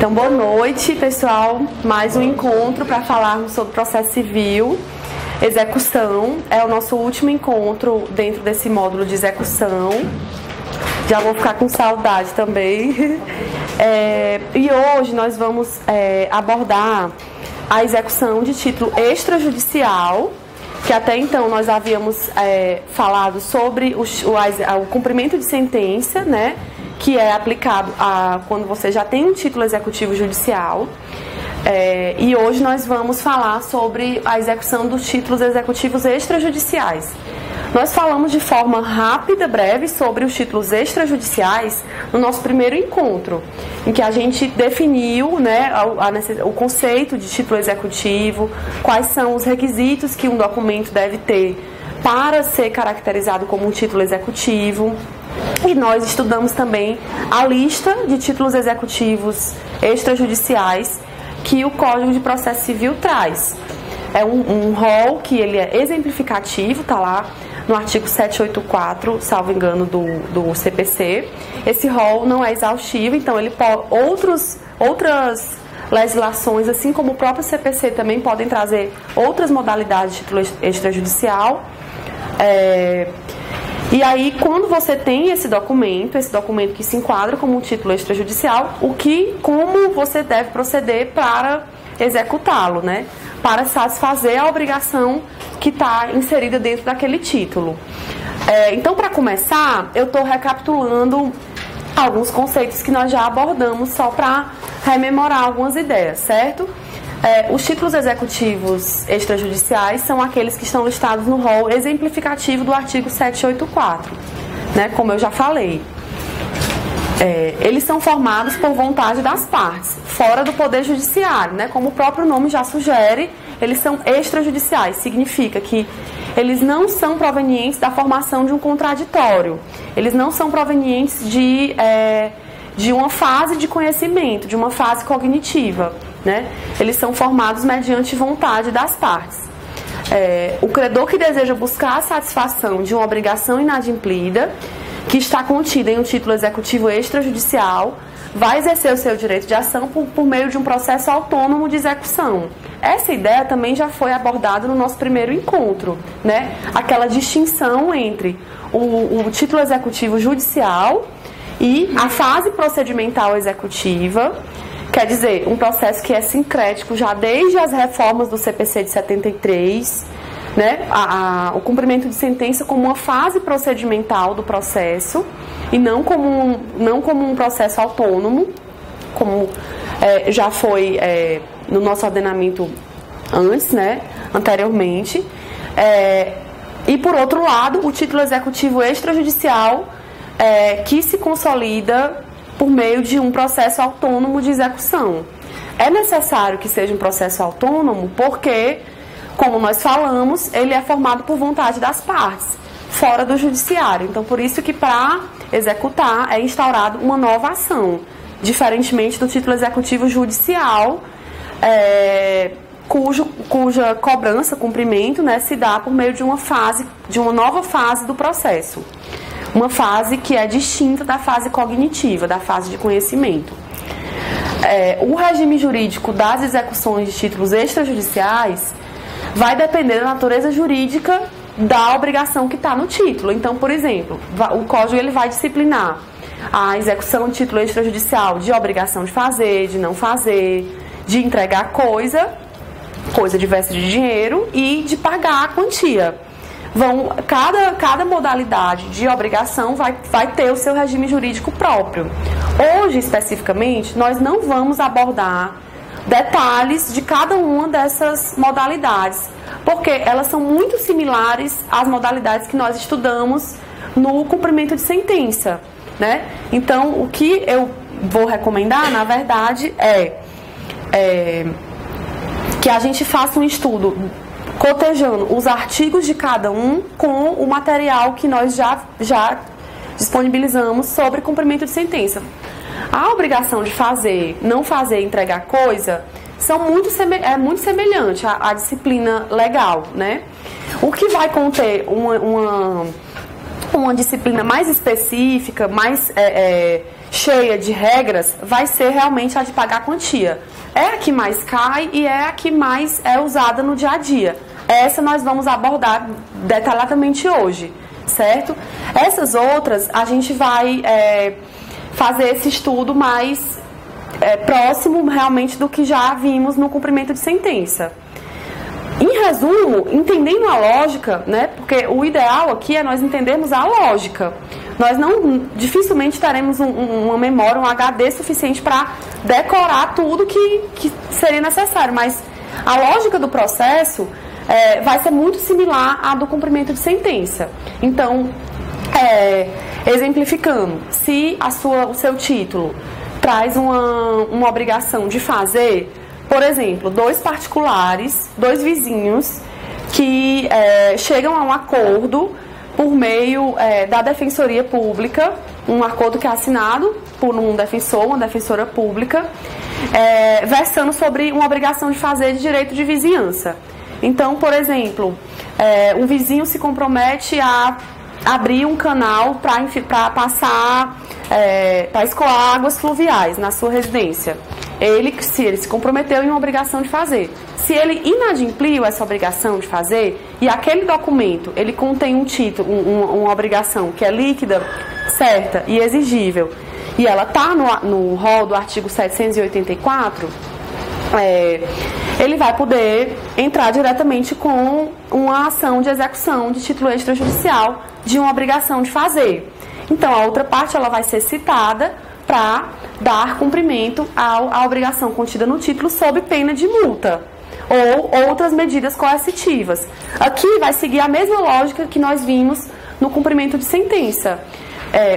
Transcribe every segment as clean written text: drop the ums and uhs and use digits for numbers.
Então, boa noite, pessoal. Mais um encontro para falarmos sobre processo civil, execução. É o nosso último encontro dentro desse módulo de execução. Já vou ficar com saudade também. E hoje nós vamos abordar a execução de título extrajudicial, que até então nós havíamos falado sobre o cumprimento de sentença, né? Que é aplicado quando você já tem um título executivo judicial. E hoje nós vamos falar sobre a execução dos títulos executivos extrajudiciais. Nós falamos de forma rápida, breve, sobre os títulos extrajudiciais no nosso primeiro encontro, em que a gente definiu, né, o conceito de título executivo, quais são os requisitos que um documento deve ter para ser caracterizado como um título executivo. E nós estudamos também a lista de títulos executivos extrajudiciais que o Código de Processo Civil traz. É um rol que ele é exemplificativo, está lá no artigo 784, salvo engano, do CPC. Esse rol não é exaustivo, então ele pode, outras legislações, assim como o próprio CPC, também podem trazer outras modalidades de título extrajudicial. E aí, quando você tem esse documento que se enquadra como um título extrajudicial, como você deve proceder para executá-lo, né? Para satisfazer a obrigação que está inserida dentro daquele título. Então, para começar, eu estou recapitulando alguns conceitos que nós já abordamos, só para rememorar algumas ideias, certo? Os títulos executivos extrajudiciais são aqueles que estão listados no rol exemplificativo do artigo 784, né, como eu já falei. Eles são formados por vontade das partes, fora do poder judiciário, né, como o próprio nome já sugere, eles são extrajudiciais, significa que eles não são provenientes da formação de um contraditório, eles não são provenientes de uma fase de conhecimento, de uma fase cognitiva, né? Eles são formados mediante vontade das partes. O credor que deseja buscar a satisfação de uma obrigação inadimplida, que está contida em um título executivo extrajudicial, vai exercer o seu direito de ação por meio de um processo autônomo de execução. Essa ideia também já foi abordada no nosso primeiro encontro, né? Aquela distinção entre o título executivo judicial e a fase procedimental executiva. Quer dizer, um processo que é sincrético já desde as reformas do CPC de 73, né? O cumprimento de sentença como uma fase procedimental do processo e não como um processo autônomo, como já foi no nosso ordenamento antes, né? Anteriormente. E por outro lado, o título executivo extrajudicial que se consolida por meio de um processo autônomo de execução. É necessário que seja um processo autônomo porque, como nós falamos, ele é formado por vontade das partes, fora do judiciário. Então, por isso que para executar é instaurado uma nova ação, diferentemente do título executivo judicial, cuja cobrança, cumprimento, né, se dá por meio de uma nova fase do processo. Uma fase que é distinta da fase cognitiva, da fase de conhecimento. O regime jurídico das execuções de títulos extrajudiciais vai depender da natureza jurídica da obrigação que está no título. Então, por exemplo, o Código ele vai disciplinar a execução de título extrajudicial de obrigação de fazer, de não fazer, de entregar coisa diversa de dinheiro e de pagar a quantia. Cada modalidade de obrigação vai ter o seu regime jurídico próprio. Hoje, especificamente, nós não vamos abordar detalhes de cada uma dessas modalidades, porque elas são muito similares às modalidades que nós estudamos no cumprimento de sentença, né? Então, o que eu vou recomendar, na verdade, que a gente faça um estudo cotejando os artigos de cada um com o material que nós já disponibilizamos sobre cumprimento de sentença. A obrigação de fazer, não fazer, entregar coisa, é muito semelhante à disciplina legal, né? O que vai conter uma disciplina mais específica, mais cheia de regras, vai ser realmente a de pagar a quantia. É a que mais cai e é a que mais é usada no dia a dia. Essa nós vamos abordar detalhadamente hoje, certo? Essas outras, a gente vai fazer esse estudo mais próximo realmente do que já vimos no cumprimento de sentença. Em resumo, entendendo a lógica, né? Porque o ideal aqui é nós entendermos a lógica. Nós dificilmente teremos uma memória, um HD suficiente para decorar tudo que seria necessário, mas a lógica do processo vai ser muito similar à do cumprimento de sentença. Então, exemplificando, se o seu título traz uma obrigação de fazer, por exemplo, dois particulares, dois vizinhos que chegam a um acordo por meio da Defensoria Pública, um acordo que é assinado por um defensor, uma defensora pública, versando sobre uma obrigação de fazer de direito de vizinhança. Então, por exemplo, um vizinho se compromete a abrir um canal para passar, para escoar águas fluviais na sua residência. Se ele se comprometeu em uma obrigação de fazer. Se ele inadimpliu essa obrigação de fazer, e aquele documento, ele contém um título, uma obrigação que é líquida, certa e exigível, e ela está no rol do artigo 784, ele vai poder entrar diretamente com uma ação de execução de título extrajudicial de uma obrigação de fazer. Então, a outra parte ela vai ser citada para dar cumprimento à obrigação contida no título sob pena de multa ou outras medidas coercitivas. Aqui vai seguir a mesma lógica que nós vimos no cumprimento de sentença.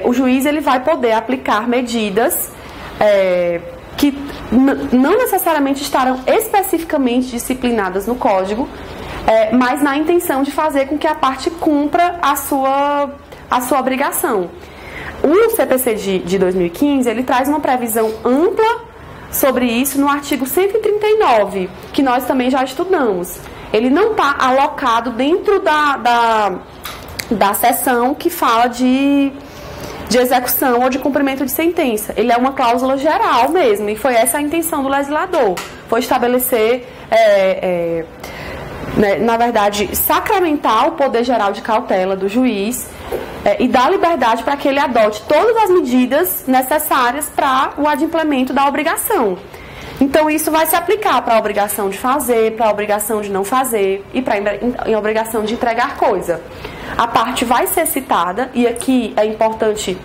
O juiz ele vai poder aplicar medidas que não necessariamente estarão especificamente disciplinadas no Código, mas na intenção de fazer com que a parte cumpra a sua obrigação. O CPC de 2015, ele traz uma previsão ampla sobre isso no artigo 139, que nós também já estudamos. Ele não está alocado dentro da seção que fala de execução ou de cumprimento de sentença. Ele é uma cláusula geral mesmo, e foi essa a intenção do legislador. Foi estabelecer, na verdade, sacramentar o poder geral de cautela do juiz e dar liberdade para que ele adote todas as medidas necessárias para o adimplemento da obrigação. Então, isso vai se aplicar para a obrigação de fazer, para a obrigação de não fazer e para a obrigação de entregar coisa. A parte vai ser citada, e aqui é importante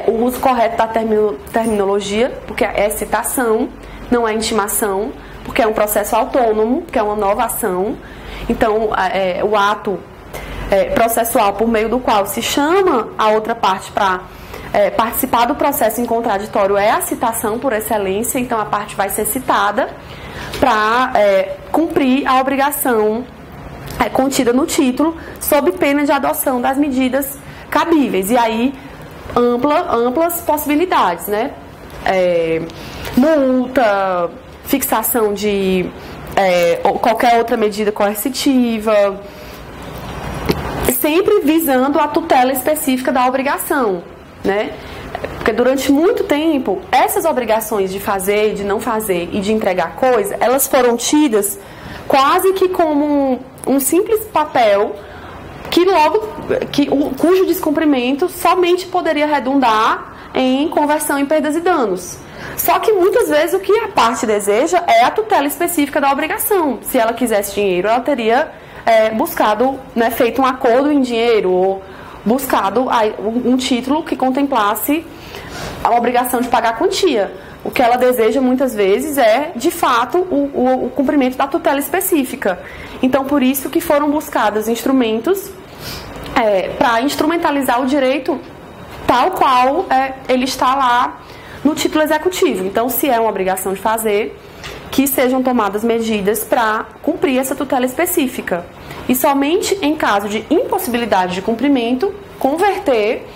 o uso correto da terminologia, porque é citação, não é intimação, porque é um processo autônomo, porque é uma nova ação. Então, o ato processual por meio do qual se chama a outra parte para participar do processo em contraditório é a citação por excelência. Então, a parte vai ser citada para cumprir a obrigação contida no título, sob pena de adoção das medidas cabíveis. E aí, amplas possibilidades, né? Multa, fixação de qualquer outra medida coercitiva, sempre visando a tutela específica da obrigação, né? Porque durante muito tempo, essas obrigações de fazer, de não fazer e de entregar coisa, elas foram tidas quase que como um simples papel cujo descumprimento somente poderia redundar em conversão em perdas e danos. Só que muitas vezes o que a parte deseja é a tutela específica da obrigação. Se ela quisesse dinheiro, ela teria buscado, né, feito um acordo em dinheiro, ou buscado um título que contemplasse a obrigação de pagar a quantia. O que ela deseja muitas vezes é, de fato, o cumprimento da tutela específica. Então, por isso que foram buscados instrumentos para instrumentalizar o direito tal qual ele está lá no título executivo. Então, se é uma obrigação de fazer, que sejam tomadas medidas para cumprir essa tutela específica. E somente em caso de impossibilidade de cumprimento, converter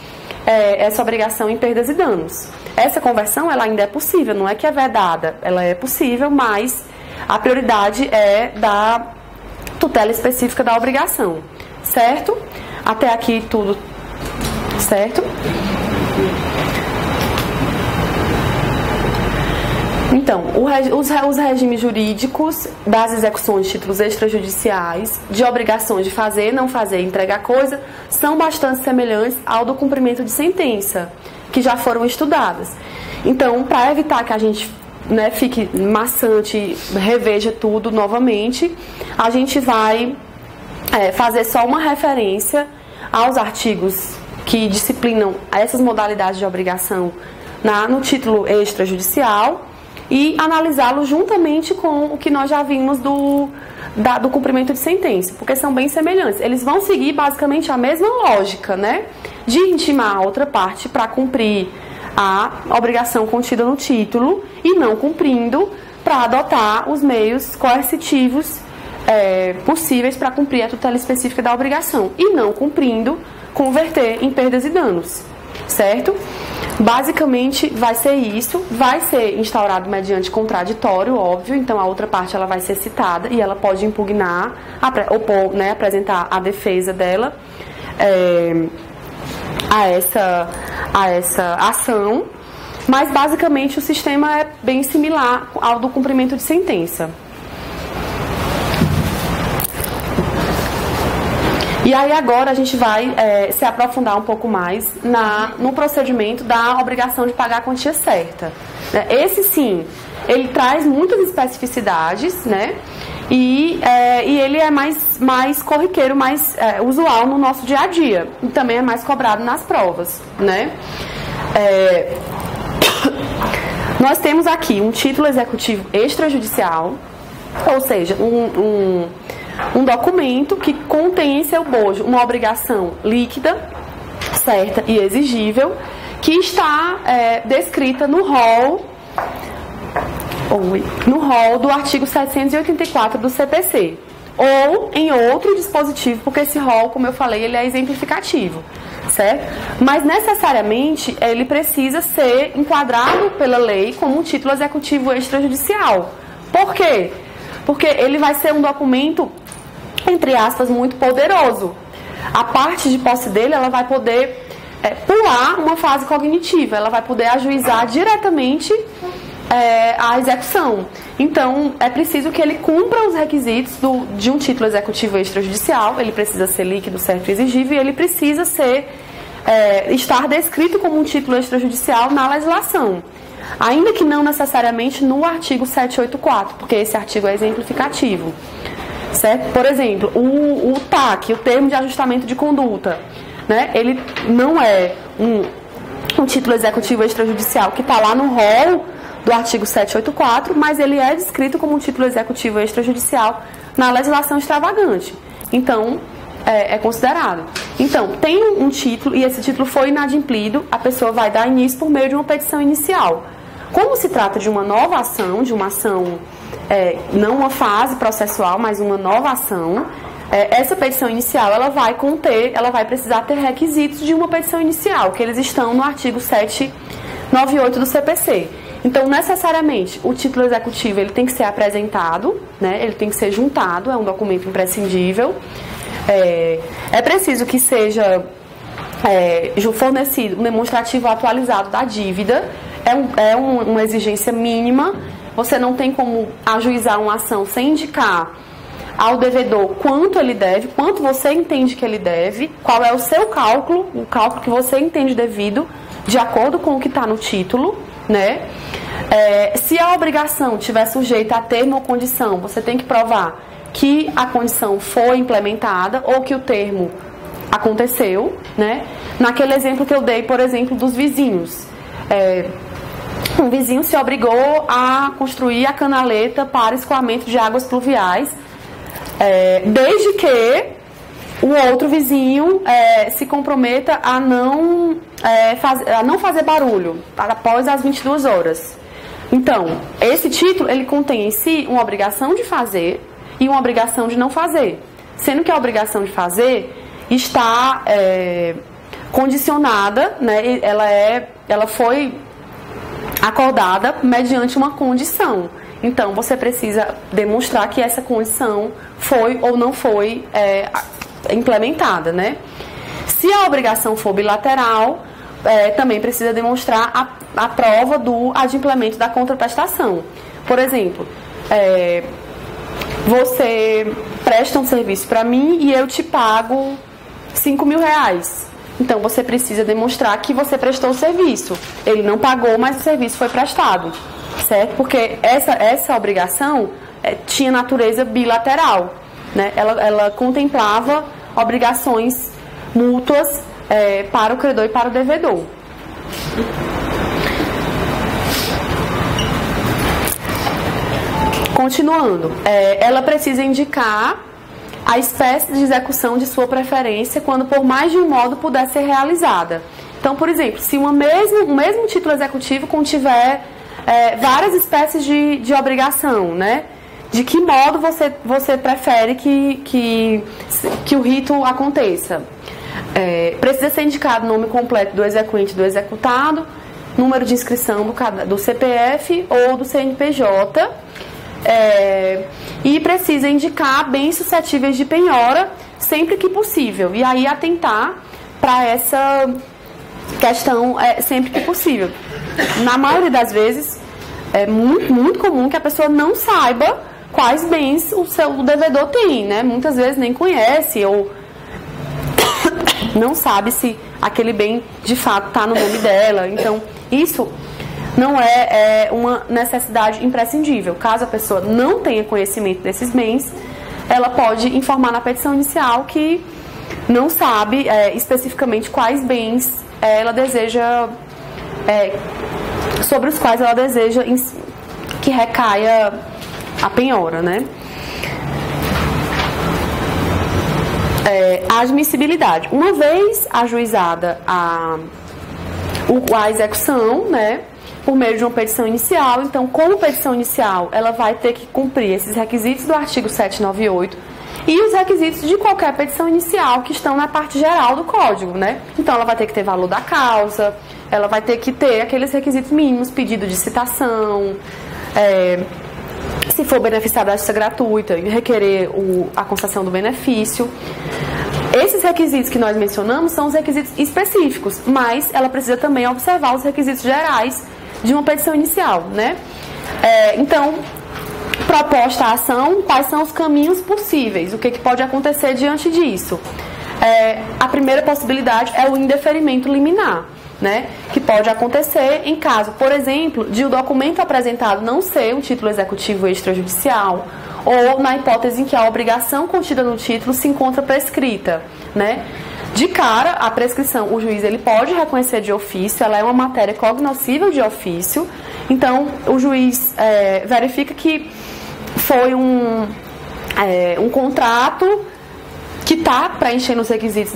essa obrigação em perdas e danos. Essa conversão ela ainda é possível, não é que é vedada, ela é possível, mas a prioridade é da tutela específica da obrigação, certo? Até aqui tudo certo? Então, os regimes jurídicos das execuções de títulos extrajudiciais, de obrigações de fazer, não fazer, entregar coisa, são bastante semelhantes ao do cumprimento de sentença, que já foram estudadas. Então, para evitar que a gente, né, fique maçante, reveja tudo novamente, a gente vai fazer só uma referência aos artigos que disciplinam essas modalidades de obrigação no título extrajudicial e analisá-lo juntamente com o que nós já vimos do cumprimento de sentença, porque são bem semelhantes. Eles vão seguir basicamente a mesma lógica, né, de intimar a outra parte para cumprir a obrigação contida no título e, não cumprindo, para adotar os meios coercitivos possíveis para cumprir a tutela específica da obrigação e, não cumprindo, converter em perdas e danos, certo? Basicamente vai ser isso, vai ser instaurado mediante contraditório, óbvio, então a outra parte ela vai ser citada e ela pode impugnar, né, apresentar a defesa dela a essa ação, mas basicamente o sistema é bem similar ao do cumprimento de sentença. E aí agora a gente vai se aprofundar um pouco mais no procedimento da obrigação de pagar a quantia certa. Esse sim, ele traz muitas especificidades, né? E ele é mais corriqueiro, mais usual no nosso dia a dia. E também é mais cobrado nas provas, né? Nós temos aqui um título executivo extrajudicial, ou seja, um documento que contém em seu bojo uma obrigação líquida, certa e exigível, que está descrita no rol do artigo 784 do CPC, ou em outro dispositivo, porque esse rol, como eu falei, ele é exemplificativo, certo? Mas necessariamente ele precisa ser enquadrado pela lei como um título executivo extrajudicial. Por quê? Porque ele vai ser um documento, entre aspas, muito poderoso. A parte de posse dele, ela vai poder pular uma fase cognitiva, ela vai poder ajuizar diretamente a execução. Então, é preciso que ele cumpra os requisitos de um título executivo extrajudicial, ele precisa ser líquido, certo e exigível, e ele precisa estar descrito como um título extrajudicial na legislação. Ainda que não necessariamente no artigo 784, porque esse artigo é exemplificativo. Certo? Por exemplo, o TAC, o termo de ajustamento de conduta, né? Ele não é um título executivo extrajudicial que está lá no rol do artigo 784, mas ele é descrito como um título executivo extrajudicial na legislação extravagante. Então, é considerado. Então, tem um título e esse título foi inadimplido, a pessoa vai dar início por meio de uma petição inicial. Como se trata de uma nova ação, não uma fase processual, mas uma nova ação, essa petição inicial ela vai precisar ter requisitos de uma petição inicial, que eles estão no artigo 798 do CPC. Então, necessariamente, o título executivo ele tem que ser apresentado, né? Ele tem que ser juntado, é um documento imprescindível. É preciso que seja fornecido um demonstrativo atualizado da dívida, uma exigência mínima. Você não tem como ajuizar uma ação sem indicar ao devedor quanto ele deve, quanto você entende que ele deve, qual é o seu cálculo, o cálculo que você entende devido, de acordo com o que está no título, né? Se a obrigação estiver sujeita a termo ou condição, você tem que provar que a condição foi implementada ou que o termo aconteceu, né? Naquele exemplo que eu dei, por exemplo, dos vizinhos. Um vizinho se obrigou a construir a canaleta para escoamento de águas pluviais, desde que o outro vizinho se comprometa a não fazer barulho após as 22 horas. Então, esse título ele contém em si uma obrigação de fazer e uma obrigação de não fazer, sendo que a obrigação de fazer está condicionada, né? Ela foi acordada mediante uma condição. Então, você precisa demonstrar que essa condição foi ou não foi implementada, né? Se a obrigação for bilateral, também precisa demonstrar a prova do adimplemento da contraprestação. Por exemplo, você presta um serviço para mim e eu te pago R$5.000. Então, você precisa demonstrar que você prestou o serviço. Ele não pagou, mas o serviço foi prestado, certo? Porque essa obrigação tinha natureza bilateral, né? Ela contemplava obrigações mútuas para o credor e para o devedor. Continuando, ela precisa indicar a espécie de execução de sua preferência quando por mais de um modo puder ser realizada. Então, por exemplo, se o mesmo título executivo contiver várias espécies de obrigação, né? De que modo você prefere que o rito aconteça? Precisa ser indicado o nome completo do exequente e do executado, número de inscrição do CPF ou do CNPJ, e precisa indicar bens suscetíveis de penhora sempre que possível. E aí atentar para essa questão sempre que possível. Na maioria das vezes, é muito comum que a pessoa não saiba quais bens o devedor tem, né? Muitas vezes nem conhece ou não sabe se aquele bem de fato está no nome dela. Então, isso não é uma necessidade imprescindível. Caso a pessoa não tenha conhecimento desses bens, ela pode informar na petição inicial que não sabe especificamente quais bens ela deseja, sobre os quais ela deseja que recaia a penhora, né? A admissibilidade. Uma vez ajuizada a execução, né, por meio de uma petição inicial, então, como petição inicial, ela vai ter que cumprir esses requisitos do artigo 798 e os requisitos de qualquer petição inicial que estão na parte geral do Código, né? Então, ela vai ter que ter valor da causa, ela vai ter que ter aqueles requisitos mínimos, pedido de citação, se for beneficiada da justiça gratuita, requerer a concessão do benefício. Esses requisitos que nós mencionamos são os requisitos específicos, mas ela precisa também observar os requisitos gerais de uma petição inicial, né? Então, proposta a ação, quais são os caminhos possíveis? O que pode acontecer diante disso? A primeira possibilidade é o indeferimento liminar, né? Que pode acontecer em caso, por exemplo, de o documento apresentado não ser um título executivo extrajudicial, ou na hipótese em que a obrigação contida no título se encontra prescrita, né? De cara, a prescrição, o juiz ele pode reconhecer de ofício, ela é uma matéria cognoscível de ofício, então o juiz verifica que foi um contrato que está preenchendo os requisitos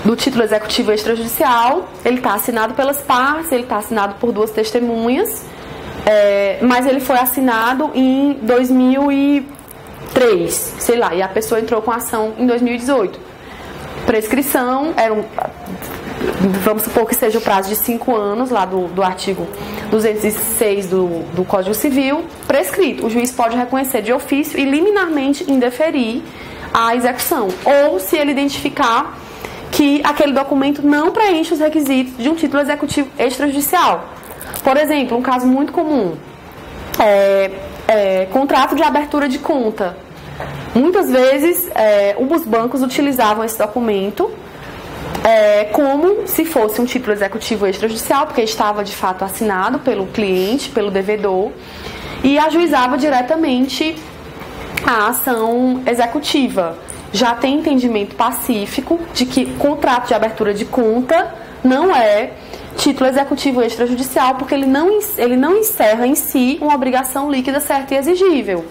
do título executivo extrajudicial, ele está assinado pelas partes, ele está assinado por duas testemunhas, mas ele foi assinado em 2003, sei lá, e a pessoa entrou com a ação em 2018. Prescrição, vamos supor que seja o prazo de 5 anos, lá do artigo 206 do Código Civil, prescrito. O juiz pode reconhecer de ofício e liminarmente indeferir a execução, ou se ele identificar que aquele documento não preenche os requisitos de um título executivo extrajudicial. Por exemplo, um caso muito comum, contrato de abertura de conta. Muitas vezes, os bancos utilizavam esse documento como se fosse um título executivo extrajudicial, porque estava de fato assinado pelo cliente, pelo devedor, e ajuizava diretamente a ação executiva. Já tem entendimento pacífico de que contrato de abertura de conta não é título executivo extrajudicial, porque ele não encerra em si uma obrigação líquida certa e exigível,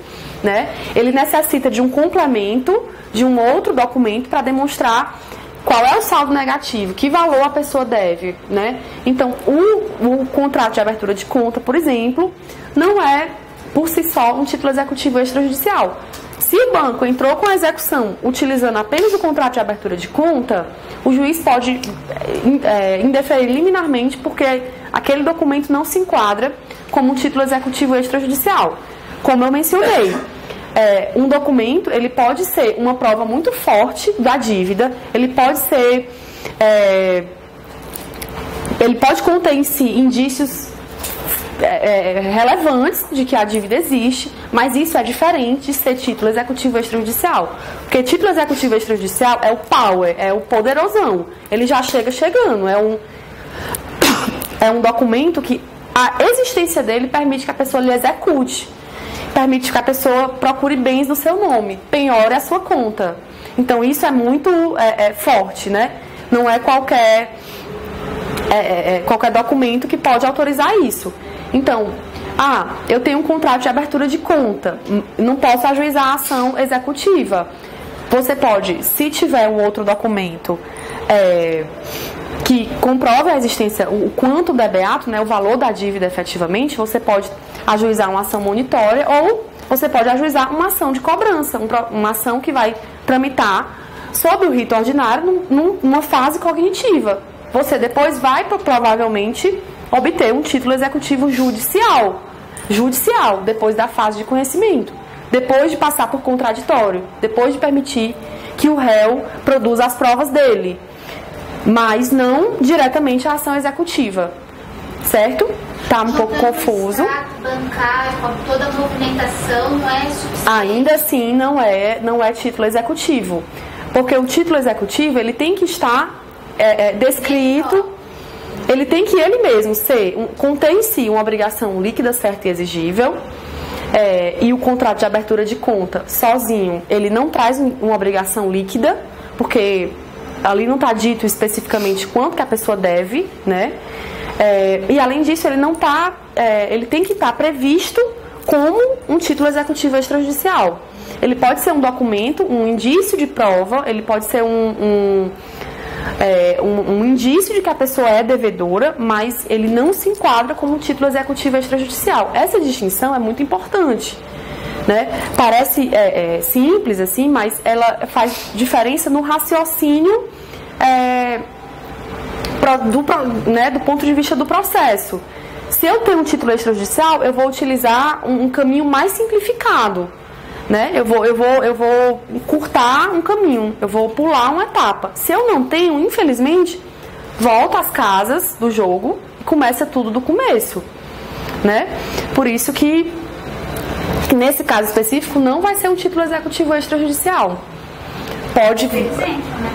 né? Ele necessita de um complemento, de um outro documento para demonstrar qual é o saldo negativo, que valor a pessoa deve, né? Então, o contrato de abertura de conta, por exemplo, não é por si só um título executivo extrajudicial. Se o banco entrou com a execução utilizando apenas o contrato de abertura de conta, o juiz pode indeferir liminarmente porque aquele documento não se enquadra como um título executivo extrajudicial. Como eu mencionei, um documento ele pode ser uma prova muito forte da dívida, ele pode ser ele pode conter em si indícios relevantes de que a dívida existe, mas isso é diferente de ser título executivo extrajudicial. Porque título executivo extrajudicial é o power, é o poderosão. Ele já chegando, é um documento que a existência dele permite que a pessoa lhe execute, permite que a pessoa procure bens no seu nome, penhore a sua conta. Então isso é muito forte, né? Não é qualquer documento que pode autorizar isso. Então, eu tenho um contrato de abertura de conta, não posso ajuizar a ação executiva. Você pode, se tiver um outro documento que comprove a existência, o quanto do beato, né, o valor da dívida efetivamente, você pode ajuizar uma ação monitória ou você pode ajuizar uma ação de cobrança, uma ação que vai tramitar sob o rito ordinário numa fase cognitiva. Você depois vai provavelmente obter um título executivo judicial, depois da fase de conhecimento, depois de passar por contraditório, depois de permitir que o réu produza as provas dele, mas não diretamente a ação executiva, certo? Tá um pouco confuso. Bancário, com toda a movimentação, não é suficiente. Ainda assim, não é título executivo, porque o título executivo ele tem que estar descrito, ele tem que ele mesmo conter em si uma obrigação líquida, certa e exigível, e o contrato de abertura de conta sozinho, ele não traz uma obrigação líquida, porque ali não está dito especificamente quanto que a pessoa deve, né? E além disso, ele tem que estar previsto como um título executivo extrajudicial. Ele pode ser um documento, um indício de prova, ele pode ser um indício de que a pessoa é devedora, mas ele não se enquadra como um título executivo extrajudicial. Essa distinção é muito importante, né? Parece simples assim, mas ela faz diferença no raciocínio do ponto de vista do processo. Se eu tenho um título extrajudicial, eu vou utilizar um caminho mais simplificado, né? Eu vou encurtar um caminho, eu vou pular uma etapa. Se eu não tenho, infelizmente, volta às casas do jogo e começa tudo do começo, né? Por isso que nesse caso específico não vai ser um título executivo extrajudicial. Pode vir. Eles entram, né?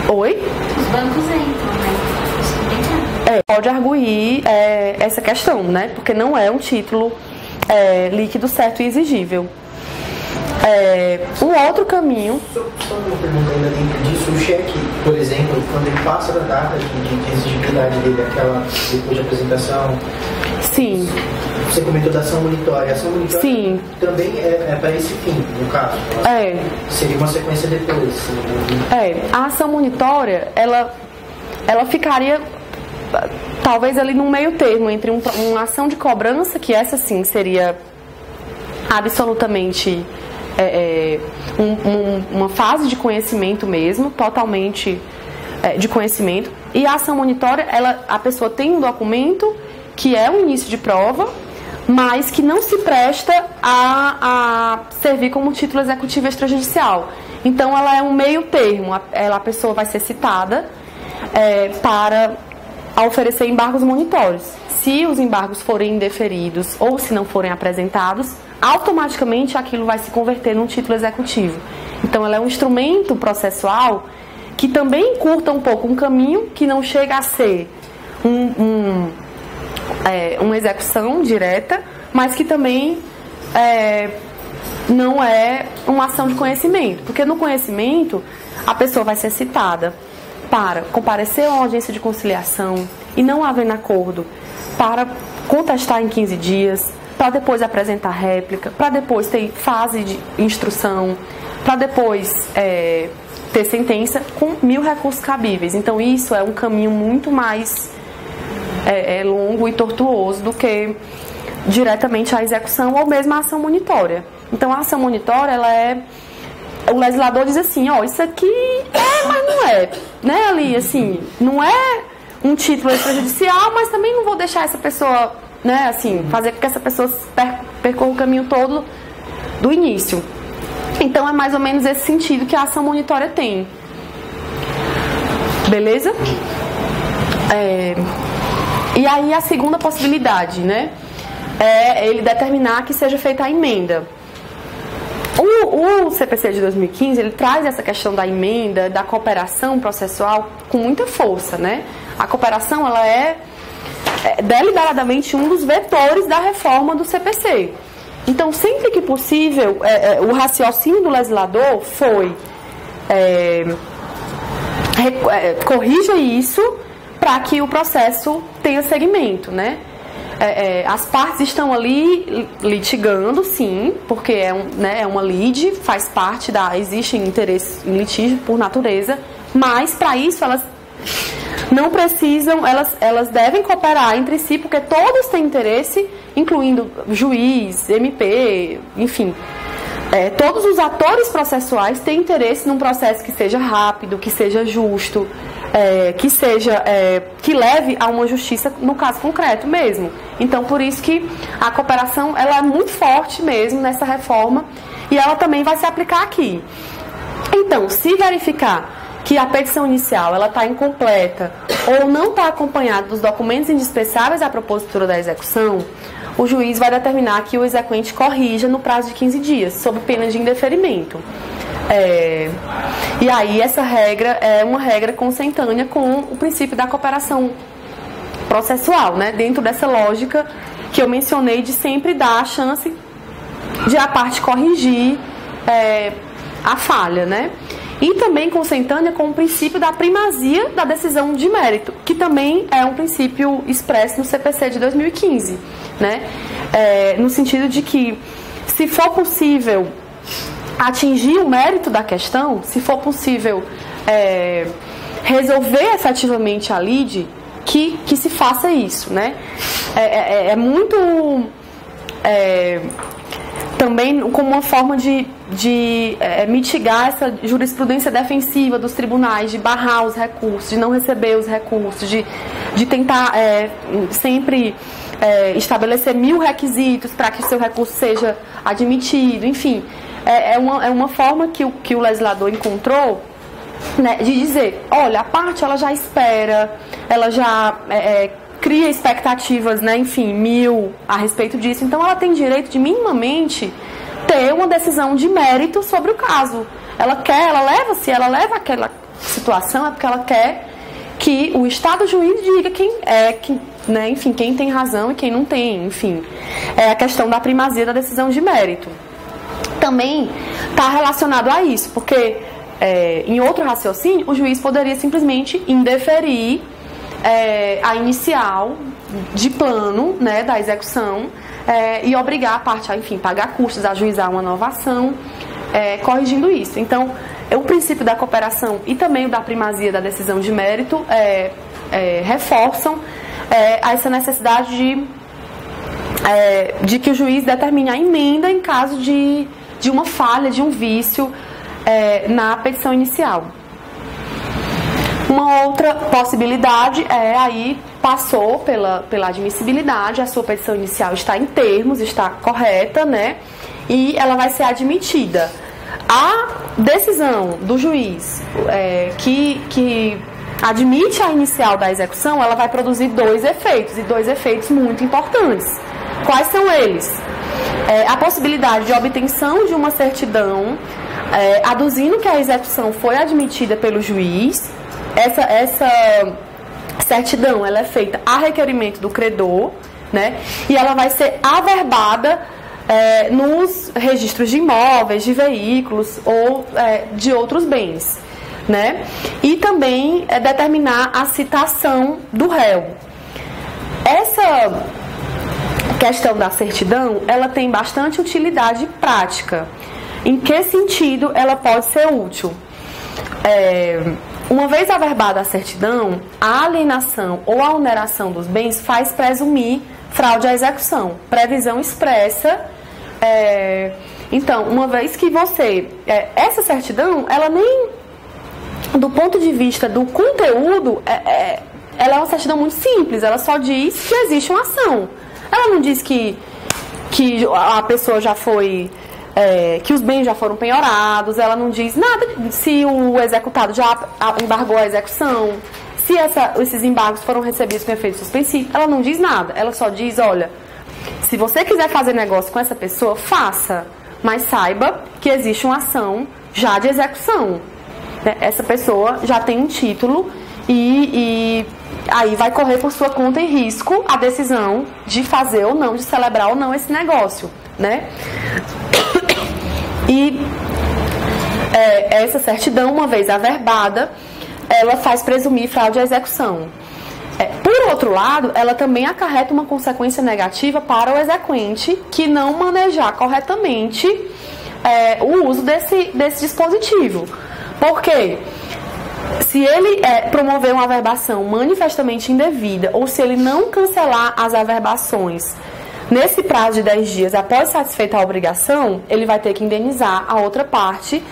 Oi? Os bancos entram, né? Pode arguir essa questão, né? Porque não é um título líquido, certo e exigível. Um outro caminho. Só uma pergunta ainda dentro disso. O cheque, por exemplo, quando ele passa da data de exigibilidade dele, aquela depois de apresentação. Sim. Você comentou da ação monitória. A ação monitória Sim. também é para esse fim, no caso. Seria uma sequência depois. A ação monitória, ela ficaria talvez ali num meio termo entre uma ação de cobrança, que essa sim seria absolutamente uma fase de conhecimento mesmo, totalmente de conhecimento, e a ação monitória, a pessoa tem um documento que é um início de prova, mas que não se presta a servir como título executivo extrajudicial. Então ela é um meio termo, a pessoa vai ser citada para oferecer embargos monitórios. Se os embargos forem indeferidos ou se não forem apresentados, automaticamente aquilo vai se converter num título executivo. Então ela é um instrumento processual que também encurta um pouco um caminho que não chega a ser uma execução direta, mas que também não é uma ação de conhecimento, porque no conhecimento a pessoa vai ser citada para comparecer a uma audiência de conciliação e não havendo acordo, para contestar em 15 dias, para depois apresentar réplica, para depois ter fase de instrução, para depois ter sentença com 1000 recursos cabíveis. Então isso é um caminho muito mais longo e tortuoso do que diretamente a execução ou mesmo a ação monitória. Então a ação monitória, o legislador diz assim, isso aqui mas não é, né, ali, assim, não é um título extrajudicial, mas também não vou deixar essa pessoa, né, assim, fazer com que essa pessoa percorra o caminho todo do início. Então é mais ou menos esse sentido que a ação monitória tem. Beleza? E aí a segunda possibilidade, né, é ele determinar que seja feita a emenda. O CPC de 2015, ele traz essa questão da emenda, da cooperação processual com muita força, né? A cooperação, ela é deliberadamente um dos vetores da reforma do CPC. Então, sempre que possível, o raciocínio do legislador foi corrija isso para que o processo tenha segmento, né? As partes estão ali litigando, sim, porque é uma lide, faz parte existe interesse em litígio por natureza, mas para isso elas não precisam, elas devem cooperar entre si, porque todos têm interesse, incluindo juiz, MP, enfim. Todos os atores processuais têm interesse num processo que seja rápido, que seja justo, que leve a uma justiça no caso concreto mesmo. Então, por isso que a cooperação ela é muito forte mesmo nessa reforma e ela também vai se aplicar aqui. Então, se verificar que a petição inicial ela está incompleta ou não está acompanhada dos documentos indispensáveis à propositura da execução, o juiz vai determinar que o exequente corrija no prazo de 15 dias, sob pena de indeferimento. E aí essa regra é uma regra consentânea com o princípio da cooperação processual, né? Dentro dessa lógica que eu mencionei de sempre dar a chance de a parte corrigir a falha, né? E também consentânea com o princípio da primazia da decisão de mérito, que também é um princípio expresso no CPC de 2015, né? No sentido de que, se for possível atingir o mérito da questão, se for possível resolver efetivamente a lide, que se faça isso, né? É muito também como uma forma de mitigar essa jurisprudência defensiva dos tribunais, de barrar os recursos, de não receber os recursos, de tentar sempre estabelecer 1000 requisitos para que o seu recurso seja admitido, enfim. É uma forma que o legislador encontrou, né, de dizer, olha, a parte ela já espera, ela já cria expectativas, né, enfim, 1000 a respeito disso, então ela tem direito de minimamente ter uma decisão de mérito sobre o caso. Se ela leva aquela situação, é porque ela quer que o Estado juiz diga quem tem razão e quem não tem, enfim. É a questão da primazia da decisão de mérito. Também está relacionado a isso, porque em outro raciocínio, o juiz poderia simplesmente indeferir a inicial de plano, né, da execução e obrigar a parte a, enfim, pagar custos, ajuizar uma nova ação, corrigindo isso. Então, o princípio da cooperação e também o da primazia da decisão de mérito reforçam essa necessidade de que o juiz determine a emenda em caso de uma falha, de um vício na petição inicial. Uma outra possibilidade aí passou pela admissibilidade, a sua petição inicial está em termos, está correta, né? E ela vai ser admitida. A decisão do juiz que admite a inicial da execução, ela vai produzir 2 efeitos, e 2 efeitos muito importantes. Quais são eles? A possibilidade de obtenção de uma certidão aduzindo que a execução foi admitida pelo juiz. Essa certidão ela é feita a requerimento do credor, né? E ela vai ser averbada nos registros de imóveis, de veículos ou de outros bens, né? E também determinar a citação do réu. Essa questão da certidão, ela tem bastante utilidade prática. Em que sentido ela pode ser útil? Uma vez averbada a certidão, a alienação ou a oneração dos bens faz presumir fraude à execução, previsão expressa. Então, uma vez que essa certidão, ela nem, do ponto de vista do conteúdo, ela é uma certidão muito simples, ela só diz que existe uma ação. Ela não diz que a pessoa já foi... que os bens já foram penhorados, ela não diz nada se o executado já embargou a execução, se esses embargos foram recebidos com efeito suspensivo, ela não diz nada. Ela só diz, olha, se você quiser fazer negócio com essa pessoa, faça. Mas saiba que existe uma ação já de execução. Essa pessoa já tem um título e aí vai correr por sua conta e risco a decisão de fazer ou não, de celebrar ou não esse negócio, né? E essa certidão, uma vez averbada, ela faz presumir fraude à execução. Por outro lado, ela também acarreta uma consequência negativa para o exequente que não manejar corretamente o uso desse dispositivo. Por quê? Se ele promover uma averbação manifestamente indevida ou se ele não cancelar as averbações nesse prazo de 10 dias após satisfeita a obrigação, ele vai ter que indenizar a outra parte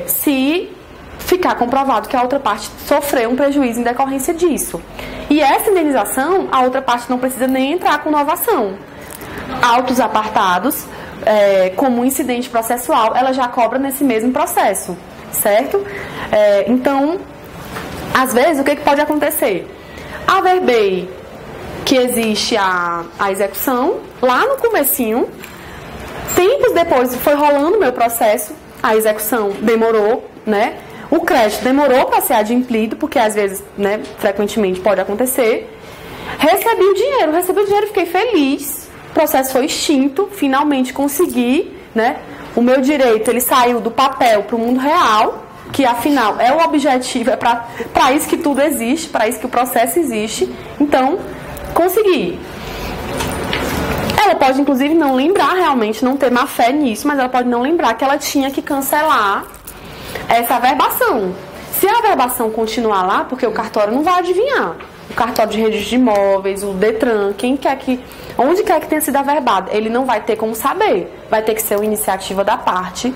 se ficar comprovado que a outra parte sofreu um prejuízo em decorrência disso. E essa indenização, a outra parte não precisa nem entrar com nova ação. Autos apartados, como incidente processual, ela já cobra nesse mesmo processo, certo? Então, às vezes, o que pode acontecer? Averbei que existe a execução, lá no comecinho, tempos depois foi rolando o meu processo, a execução demorou, né? O crédito demorou para ser adimplido, porque às vezes, né, frequentemente pode acontecer. Recebi o dinheiro, fiquei feliz. O processo foi extinto, finalmente consegui, né? O meu direito, ele saiu do papel para o mundo real, que afinal é o objetivo, é para isso que tudo existe, para isso que o processo existe. Então, consegui. Ela pode, inclusive, não lembrar realmente, não ter má fé nisso, mas ela pode não lembrar que ela tinha que cancelar essa averbação. Se a averbação continuar lá, porque o cartório não vai adivinhar. O cartório de registro de imóveis, o Detran, onde quer que tenha sido averbado, ele não vai ter como saber. Vai ter que ser uma iniciativa da parte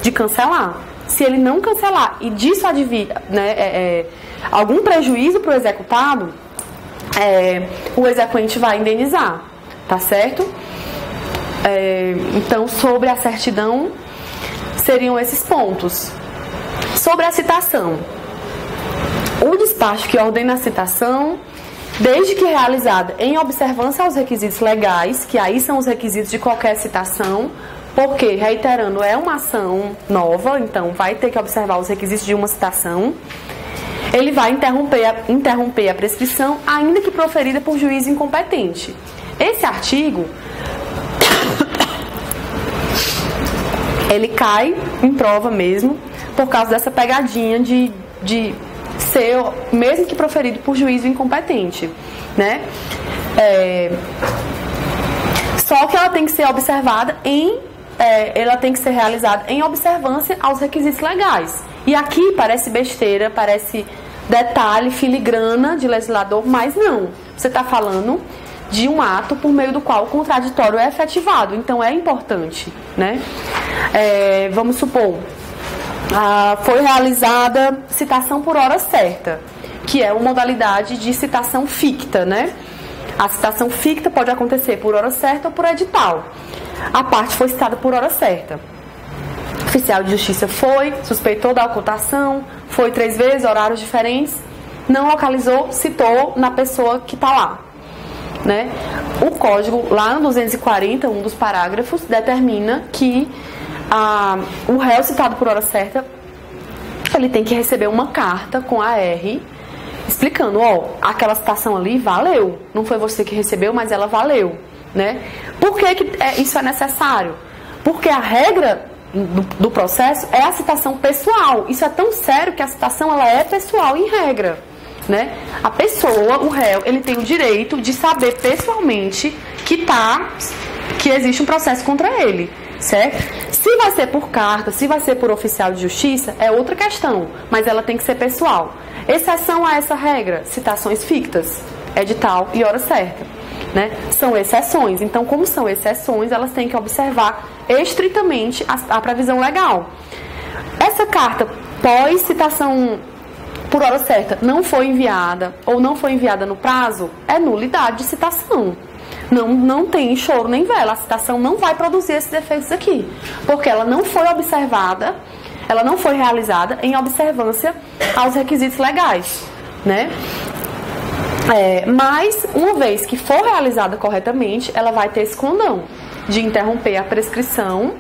de cancelar. Se ele não cancelar e disso advir, né, algum prejuízo para o executado, o exequente vai indenizar, tá certo? Então, sobre a certidão, seriam esses pontos. Sobre a citação, o despacho que ordena a citação, desde que realizada em observância aos requisitos legais, que aí são os requisitos de qualquer citação, porque, reiterando, é uma ação nova, então vai ter que observar os requisitos de uma citação, ele vai interromper a prescrição, ainda que proferida por juiz incompetente. Esse artigo, ele cai em prova mesmo, por causa dessa pegadinha de ser, mesmo que proferido por juízo incompetente, né? Só que ela tem que ser observada ela tem que ser realizada em observância aos requisitos legais. E aqui parece besteira, parece detalhe, filigrana de legislador, mas não. Você está falando de um ato por meio do qual o contraditório é efetivado, então é importante, né? Vamos supor, foi realizada citação por hora certa, que é uma modalidade de citação ficta, né? A citação ficta pode acontecer por hora certa ou por edital. A parte foi citada por hora certa. O oficial de justiça foi, suspeitou da ocultação, foi 3 vezes, horários diferentes, não localizou, citou na pessoa que está lá, né? O código, lá no 240, um dos parágrafos, determina que o réu citado por hora certa, ele tem que receber uma carta com AR explicando, aquela citação ali valeu, não foi você que recebeu, mas ela valeu, né? Por que isso é necessário? Porque a regra do processo é a citação pessoal. Isso é tão sério que a citação ela é pessoal em regra, né? A pessoa, o réu, ele tem o direito de saber pessoalmente que existe um processo contra ele, certo? Se vai ser por carta, se vai ser por oficial de justiça, é outra questão, mas ela tem que ser pessoal. Exceção a essa regra, citações fictas, edital e hora certa, né? São exceções. Então, como são exceções, elas têm que observar estritamente a previsão legal. Essa carta pós-citação por hora certa não foi enviada ou não foi enviada no prazo, é nulidade de citação. Não tem choro nem vela. A citação não vai produzir esses efeitos aqui, porque ela não foi observada, ela não foi realizada em observância aos requisitos legais. né? Mas, uma vez que for realizada corretamente, ela vai ter esse condão de interromper a prescrição,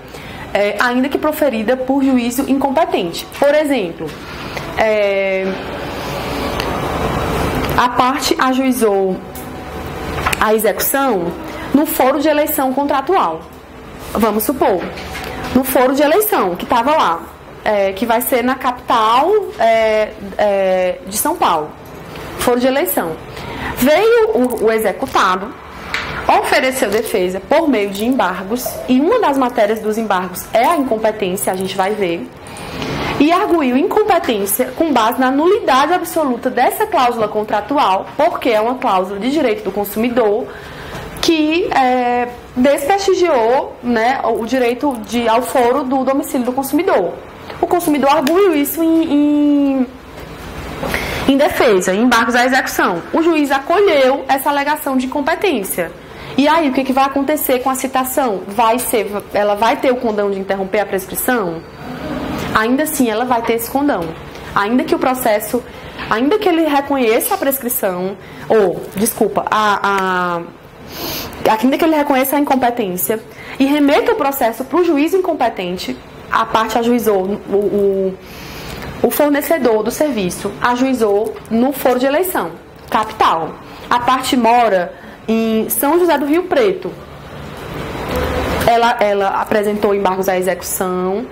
ainda que proferida por juízo incompetente. Por exemplo, a parte ajuizou a execução no foro de eleição contratual. Vamos supor, no foro de eleição, que estava lá, que vai ser na capital de São Paulo. Foro de eleição. Veio o executado, ofereceu defesa por meio de embargos, e uma das matérias dos embargos é a incompetência, a gente vai ver, e arguiu incompetência com base na nulidade absoluta dessa cláusula contratual, porque é uma cláusula de direito do consumidor que desprestigiou, né, o direito ao foro do domicílio do consumidor. O consumidor arguiu isso em defesa, em embargos à execução. O juiz acolheu essa alegação de incompetência. E aí, o que vai acontecer com a citação? Ela vai ter o condão de interromper a prescrição? Ainda assim, ela vai ter esse condão. Ainda que o processo, ainda que ele reconheça a prescrição, ainda que ele reconheça a incompetência e remeta o processo para o juiz incompetente, a parte ajuizou o fornecedor do serviço ajuizou no foro de eleição, capital. A parte mora em São José do Rio Preto. Ela apresentou embargos à execução,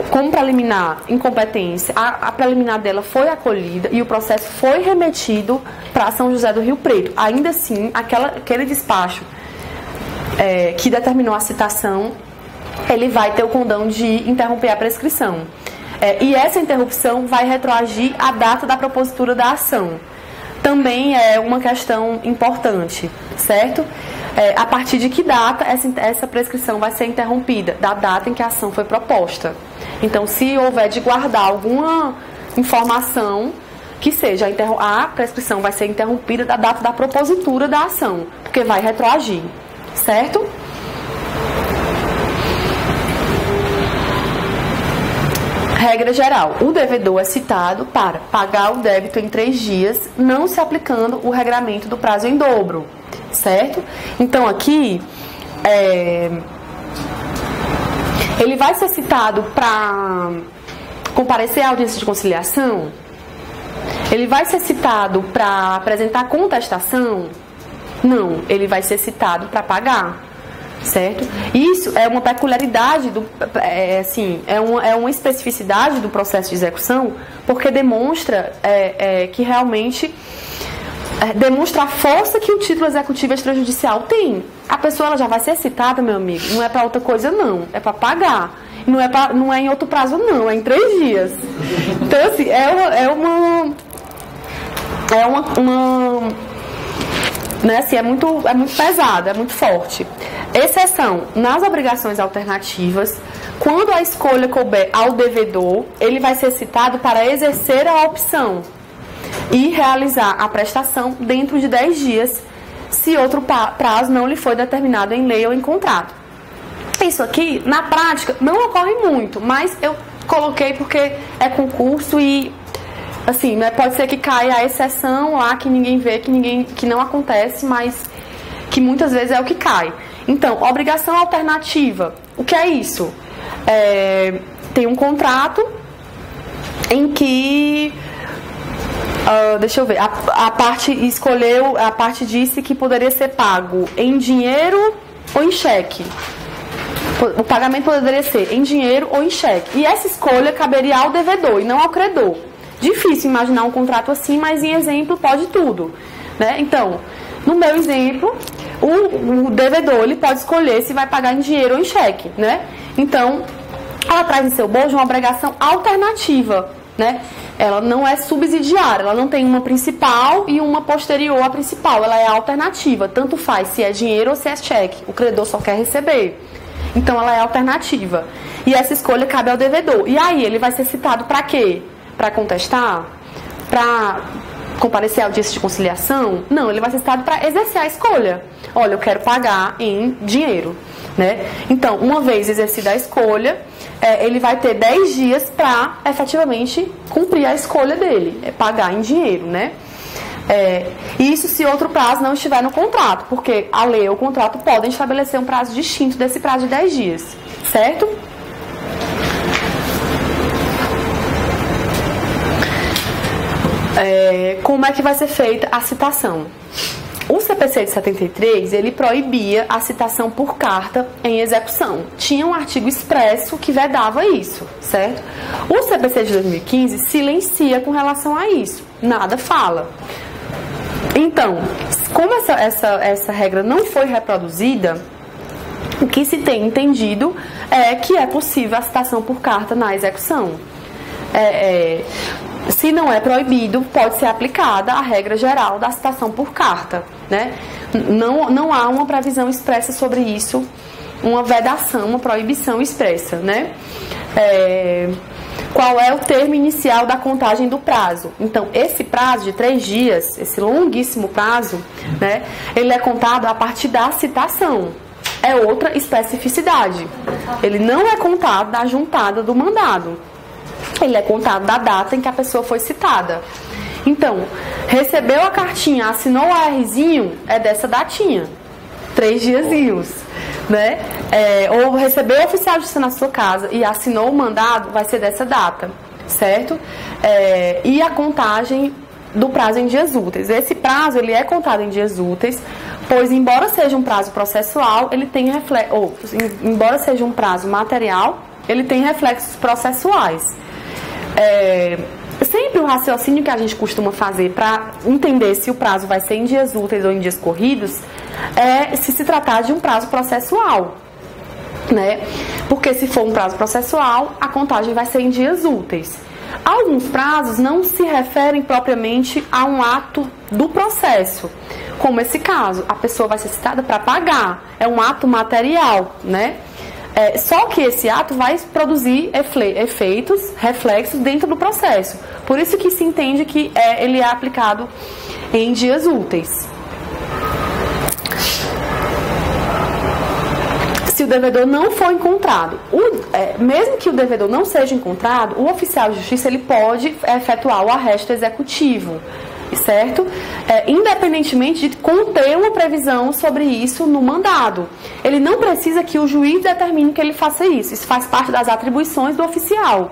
como preliminar, incompetência. A preliminar dela foi acolhida e o processo foi remetido para São José do Rio Preto. Ainda assim, aquele despacho que determinou a citação, ele vai ter o condão de interromper a prescrição. E essa interrupção vai retroagir à data da propositura da ação. Também é uma questão importante, certo? A partir de que data essa prescrição vai ser interrompida? Da data em que a ação foi proposta. Então, se houver de guardar alguma informação, que seja a prescrição vai ser interrompida da data da propositura da ação, porque vai retroagir, certo? Regra geral, o devedor é citado para pagar o débito em 3 dias, não se aplicando o regramento do prazo em dobro, certo? Então aqui, ele vai ser citado para comparecer à audiência de conciliação? Ele vai ser citado para apresentar contestação? Não, ele vai ser citado para pagar. Certo? Isso é uma peculiaridade, é uma especificidade do processo de execução, porque demonstra que realmente demonstra a força que o título executivo extrajudicial tem. A pessoa ela já vai ser citada, meu amigo, não é para outra coisa não, é para pagar. Não é em outro prazo não, é em 3 dias. Então assim, né, assim, é muito pesado, é muito forte. Exceção, nas obrigações alternativas, quando a escolha couber ao devedor, ele vai ser citado para exercer a opção e realizar a prestação dentro de 10 dias, se outro prazo não lhe foi determinado em lei ou em contrato. Isso aqui, na prática, não ocorre muito, mas eu coloquei porque é concurso e assim, né, pode ser que caia a exceção lá que ninguém vê, que não acontece, mas que muitas vezes é o que cai. Então, obrigação alternativa, o que é isso? Tem um contrato em que, deixa eu ver, a parte escolheu, a parte disse que poderia ser pago em dinheiro ou em cheque. O pagamento poderia ser em dinheiro ou em cheque. E essa escolha caberia ao devedor e não ao credor. Difícil imaginar um contrato assim, mas em exemplo pode tudo, né? Então, no meu exemplo, o devedor ele pode escolher se vai pagar em dinheiro ou em cheque, né? Então, ela traz em seu bojo uma obrigação alternativa, né? Ela não é subsidiária, ela não tem uma principal e uma posterior à principal, ela é alternativa, tanto faz se é dinheiro ou se é cheque, o credor só quer receber. Então, ela é alternativa. E essa escolha cabe ao devedor. E aí, ele vai ser citado para quê? Para contestar? Para comparecer à audiência de conciliação? Não, ele vai ser citado para exercer a escolha. Olha, eu quero pagar em dinheiro. né? Então, uma vez exercida a escolha, ele vai ter 10 dias para efetivamente cumprir a escolha dele, pagar em dinheiro, né? Isso se outro prazo não estiver no contrato, porque a lei ou o contrato podem estabelecer um prazo distinto desse prazo de 10 dias, certo? Como é que vai ser feita a citação? O CPC de 73, ele proibia a citação por carta em execução. Tinha um artigo expresso que vedava isso, certo? O CPC de 2015 silencia com relação a isso. Nada fala. Então, como essa regra não foi reproduzida, o que se tem entendido é que é possível a citação por carta na execução. Se não é proibido, pode ser aplicada a regra geral da citação por carta, né? Não há uma previsão expressa sobre isso, uma vedação, uma proibição expressa, né? Qual é o termo inicial da contagem do prazo? Então, esse prazo de 3 dias, esse longuíssimo prazo, né, ele é contado a partir da citação. É outra especificidade. Ele não é contado da juntada do mandado. Ele é contado da data em que a pessoa foi citada. Então, recebeu a cartinha, assinou o ARzinho, é dessa datinha. 3 diazinhos, né? Ou recebeu o oficial de justiça na sua casa e assinou o mandado, vai ser dessa data, certo? E a contagem do prazo em dias úteis. Esse prazo, ele é contado em dias úteis, pois embora seja um prazo processual, ele tem embora seja um prazo material, ele tem reflexos processuais. Sempre o raciocínio que a gente costuma fazer para entender se o prazo vai ser em dias úteis ou em dias corridos é se tratar de um prazo processual, né? Porque se for um prazo processual, a contagem vai ser em dias úteis. Alguns prazos não se referem propriamente a um ato do processo, como esse caso, a pessoa vai ser citada para pagar, é um ato material, né? Só que esse ato vai produzir efeitos, reflexos dentro do processo. Por isso que se entende que ele é aplicado em dias úteis. Se o devedor não for encontrado, mesmo que o devedor não seja encontrado, o oficial de justiça ele pode efetuar o arresto executivo, certo? Independentemente de conter uma previsão sobre isso no mandado. Ele não precisa que o juiz determine que ele faça isso. Isso faz parte das atribuições do oficial.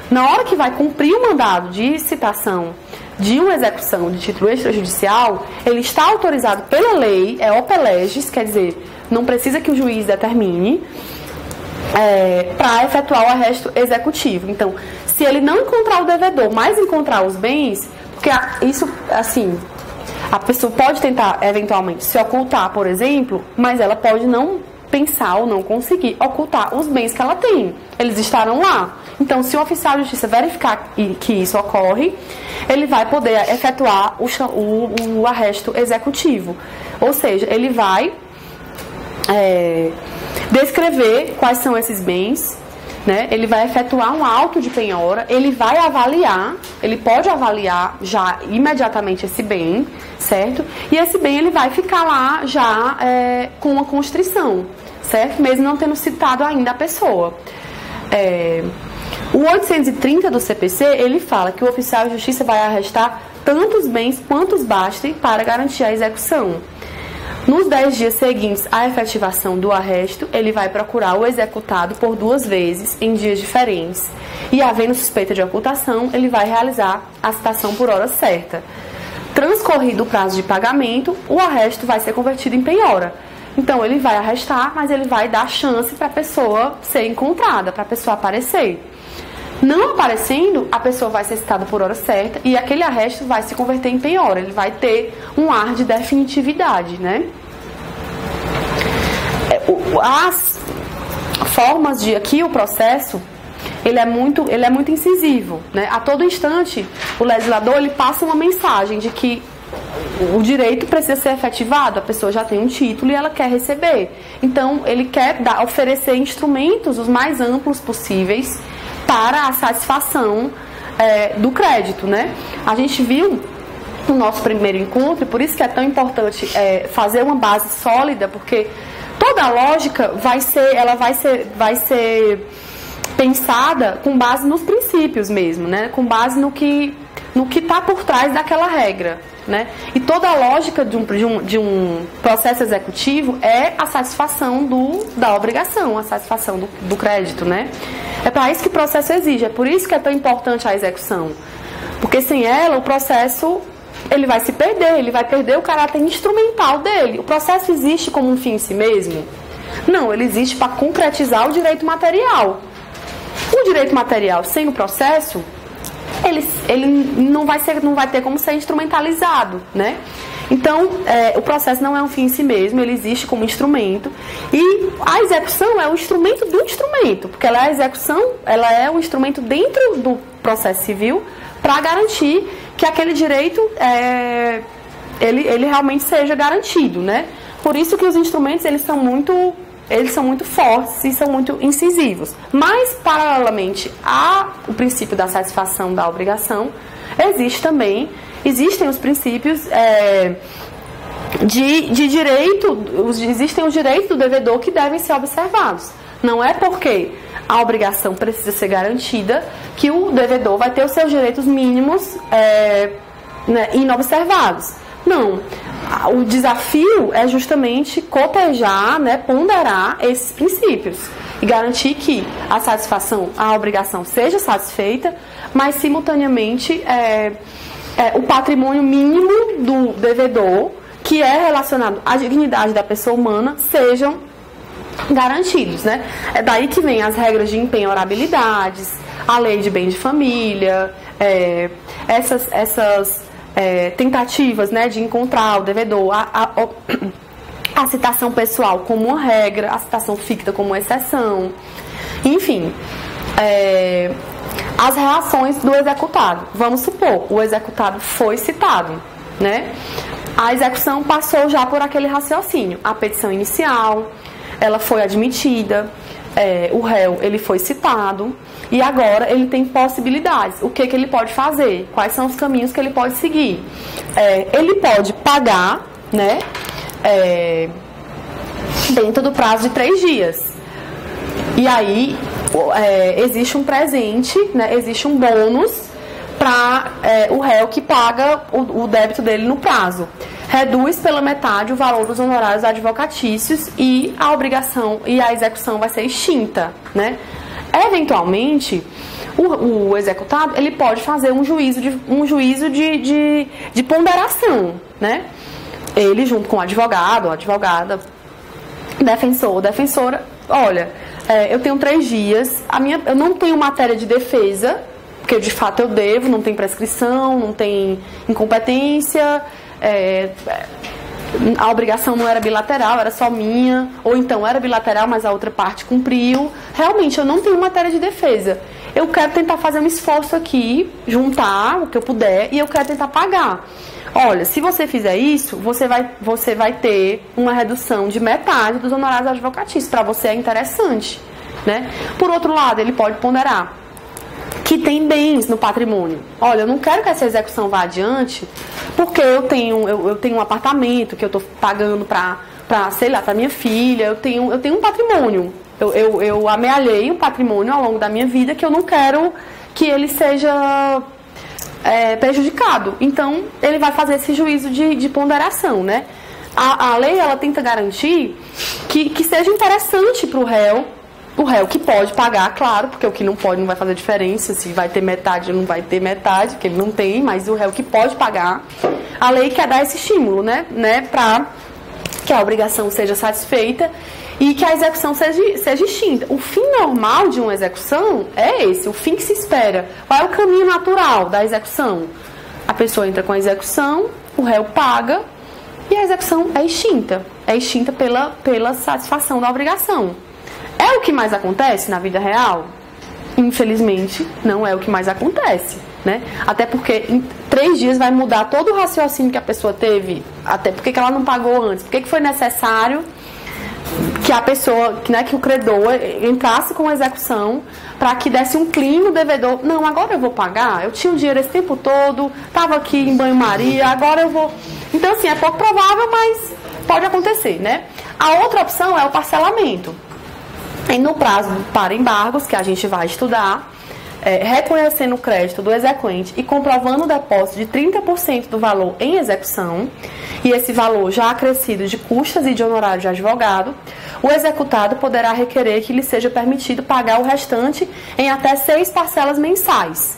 Na hora que vai cumprir o mandado de citação de uma execução de título extrajudicial, ele está autorizado pela lei, é ope legis, quer dizer, não precisa que o juiz determine para efetuar o arresto executivo. Então, se ele não encontrar o devedor, mas encontrar os bens, porque isso, assim, a pessoa pode tentar, eventualmente, se ocultar, por exemplo, mas ela pode não pensar ou não conseguir ocultar os bens que ela tem. Eles estarão lá. Então, se o oficial de justiça verificar que isso ocorre, ele vai poder efetuar o arresto executivo. Ou seja, ele vai descrever quais são esses bens, né? Ele vai efetuar um auto de penhora, ele vai avaliar, ele pode avaliar já imediatamente esse bem, certo? E esse bem ele vai ficar lá já com uma constrição, certo? Mesmo não tendo citado ainda a pessoa. O 830 do CPC, ele fala que o oficial de justiça vai arrestar tantos bens quantos bastem para garantir a execução. Nos 10 dias seguintes à efetivação do arresto, ele vai procurar o executado por 2 vezes, em dias diferentes. E, havendo suspeita de ocultação, ele vai realizar a citação por hora certa. Transcorrido o prazo de pagamento, o arresto vai ser convertido em penhora. Então, ele vai arrestar, mas ele vai dar chance para a pessoa ser encontrada, para a pessoa aparecer. Não aparecendo, a pessoa vai ser citada por hora certa e aquele arresto vai se converter em penhora. Ele vai ter um ar de definitividade, né? As formas de aqui, o processo, ele é muito incisivo, né? A todo instante, o legislador ele passa uma mensagem de que o direito precisa ser efetivado, a pessoa já tem um título e ela quer receber. Então, ele quer oferecer instrumentos os mais amplos possíveis para a satisfação do crédito, né? A gente viu no nosso primeiro encontro, e por isso que é tão importante fazer uma base sólida, porque toda a lógica vai ser pensada com base nos princípios mesmo, né? Com base no que está por trás daquela regra, né? E toda a lógica de um processo executivo é a satisfação da obrigação, a satisfação do crédito, né? É para isso que o processo exige, é por isso que é tão importante a execução. Porque sem ela, o processo ele vai se perder, ele vai perder o caráter instrumental dele. O processo existe como um fim em si mesmo? Não, ele existe para concretizar o direito material. O direito material sem o processo, ele não vai ter como ser instrumentalizado, né? Então, o processo não é um fim em si mesmo, ele existe como instrumento. E a execução é o instrumento do instrumento, porque ela é um instrumento dentro do processo civil para garantir que aquele direito ele realmente seja garantido, né? Por isso que os instrumentos eles são muito fortes e são muito incisivos. Mas, paralelamente ao princípio da satisfação da obrigação, existem os princípios de direito, existem os direitos do devedor que devem ser observados. Não é porque a obrigação precisa ser garantida que o devedor vai ter os seus direitos mínimos inobservados. Não. O desafio é justamente cotejar, né, ponderar esses princípios e garantir que a obrigação seja satisfeita, mas simultaneamente o patrimônio mínimo do devedor, que é relacionado à dignidade da pessoa humana, sejam garantidos, né? É daí que vem as regras de empenhorabilidades, a lei de bem de família, essas tentativas, né, de encontrar o devedor, a citação pessoal como uma regra, a citação ficta como uma exceção, enfim, as reações do executado. Vamos supor, o executado foi citado, né? A execução passou já por aquele raciocínio, a petição inicial, ela foi admitida, o réu ele foi citado e agora ele tem possibilidades. O que ele pode fazer? Quais são os caminhos que ele pode seguir? Ele pode pagar, né, dentro do prazo de 3 dias. E aí existe um presente, né, existe um bônus para o réu que paga o débito dele no prazo. Reduz pela metade o valor dos honorários advocatícios e a obrigação e a execução vai ser extinta, né? Eventualmente, o executado ele pode fazer um juízo de ponderação, né? Ele junto com o advogado, a advogada, defensor, defensora, olha, eu tenho 3 dias, eu não tenho matéria de defesa, porque de fato eu devo, não tem prescrição, não tem incompetência, a obrigação não era bilateral, era só minha, ou então era bilateral, mas a outra parte cumpriu. Realmente, eu não tenho matéria de defesa. Eu quero tentar fazer um esforço aqui, juntar o que eu puder, e eu quero tentar pagar. Olha, se você fizer isso, você vai ter uma redução de metade dos honorários advocatícios. Para você é interessante, né? Por outro lado, ele pode ponderar que tem bens no patrimônio. Olha, eu não quero que essa execução vá adiante porque eu tenho um apartamento que eu estou pagando para sei lá, para minha filha, eu tenho um patrimônio. Eu amealhei um patrimônio ao longo da minha vida que eu não quero que ele seja prejudicado. Então, ele vai fazer esse juízo de ponderação, né? A lei, ela tenta garantir que seja interessante para o réu que pode pagar, claro, porque o que não pode não vai fazer diferença, se vai ter metade ou não vai ter metade, que ele não tem, mas o réu que pode pagar, a lei quer dar esse estímulo, né, para que a obrigação seja satisfeita e que a execução seja extinta. O fim normal de uma execução é esse, o fim que se espera. Qual é o caminho natural da execução? A pessoa entra com a execução, o réu paga e a execução é extinta pela satisfação da obrigação. É o que mais acontece na vida real? Infelizmente, não é o que mais acontece, né? Até porque em 3 dias vai mudar todo o raciocínio que a pessoa teve, até porque ela não pagou antes, porque foi necessário que a pessoa, né, que o credor entrasse com a execução para que desse um clima no devedor. Não, agora eu vou pagar, eu tinha o dinheiro esse tempo todo, estava aqui em banho-maria, agora eu vou... Então, assim, é pouco provável, mas pode acontecer, né? A outra opção é o parcelamento. E no prazo para embargos, que a gente vai estudar, reconhecendo o crédito do exequente e comprovando o depósito de 30% do valor em execução, e esse valor já acrescido de custas e de honorário de advogado, o executado poderá requerer que lhe seja permitido pagar o restante em até 6 parcelas mensais.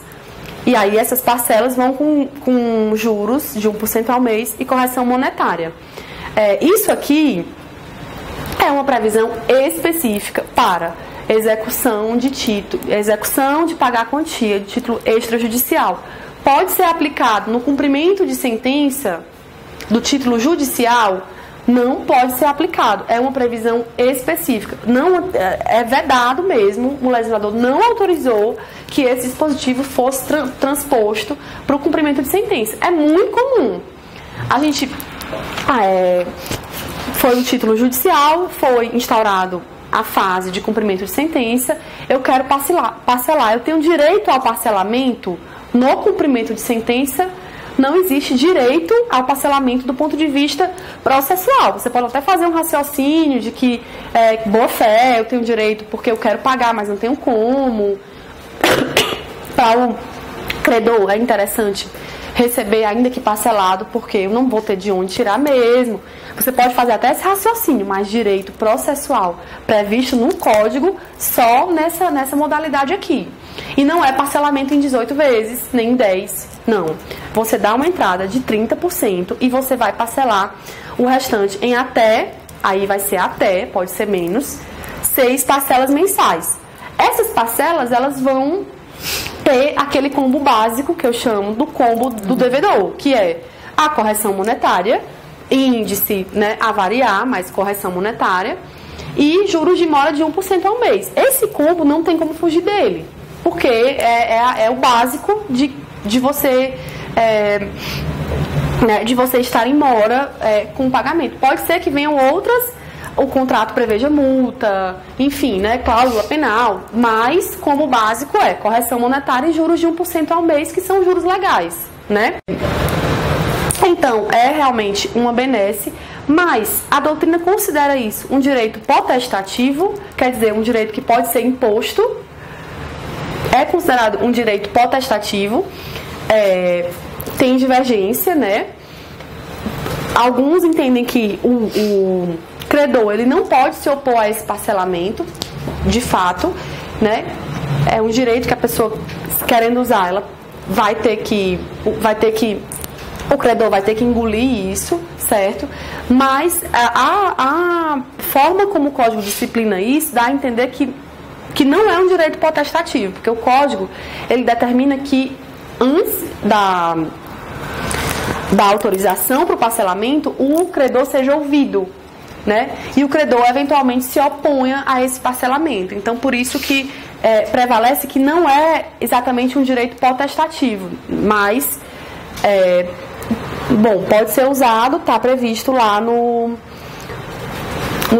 E aí essas parcelas vão com juros de 1% ao mês e correção monetária. Isso aqui é uma previsão específica para execução de título, execução de pagar a quantia de título extrajudicial. Pode ser aplicado no cumprimento de sentença do título judicial? Não pode ser aplicado. É uma previsão específica. Não é vedado mesmo. O legislador não autorizou que esse dispositivo fosse transposto para o cumprimento de sentença. É muito comum. A gente foi um título judicial, foi instaurado a fase de cumprimento de sentença, eu quero parcelar. Eu tenho direito ao parcelamento no cumprimento de sentença. Não existe direito ao parcelamento do ponto de vista processual. Você pode até fazer um raciocínio de que, boa fé, eu tenho direito porque eu quero pagar, mas não tenho como. Para o credor é interessante receber, ainda que parcelado, porque eu não vou ter de onde tirar mesmo. Você pode fazer até esse raciocínio, mas direito processual previsto no código só nessa modalidade aqui. E não é parcelamento em 18 vezes, nem em 10, não. Você dá uma entrada de 30% e você vai parcelar o restante em até, aí vai ser até, pode ser menos, 6 parcelas mensais. Essas parcelas, elas vão ter aquele combo básico que eu chamo do combo do devedor, que é a correção monetária, índice, né, a variar, mas correção monetária, e juros de mora de 1% ao mês. Esse combo não tem como fugir dele, porque é o básico de você de você estar em mora com pagamento. Pode ser que venham outras, o contrato preveja multa, enfim, né, cláusula penal, mas como básico é correção monetária e juros de 1% ao mês, que são juros legais, né? Então, é realmente uma benesse, mas a doutrina considera isso um direito potestativo, quer dizer, um direito que pode ser imposto, é considerado um direito potestativo, tem divergência, né? Alguns entendem que o credor, ele não pode se opor a esse parcelamento, de fato, né? É um direito que a pessoa, querendo usar, ela vai ter que o credor vai ter que engolir isso, certo? Mas a forma como o Código disciplina isso dá a entender que não é um direito potestativo, porque o Código, ele determina que antes da autorização para o parcelamento, o credor seja ouvido, né? E o credor eventualmente se oponha a esse parcelamento. Então, por isso que prevalece que não é exatamente um direito potestativo, mas pode ser usado, está previsto lá no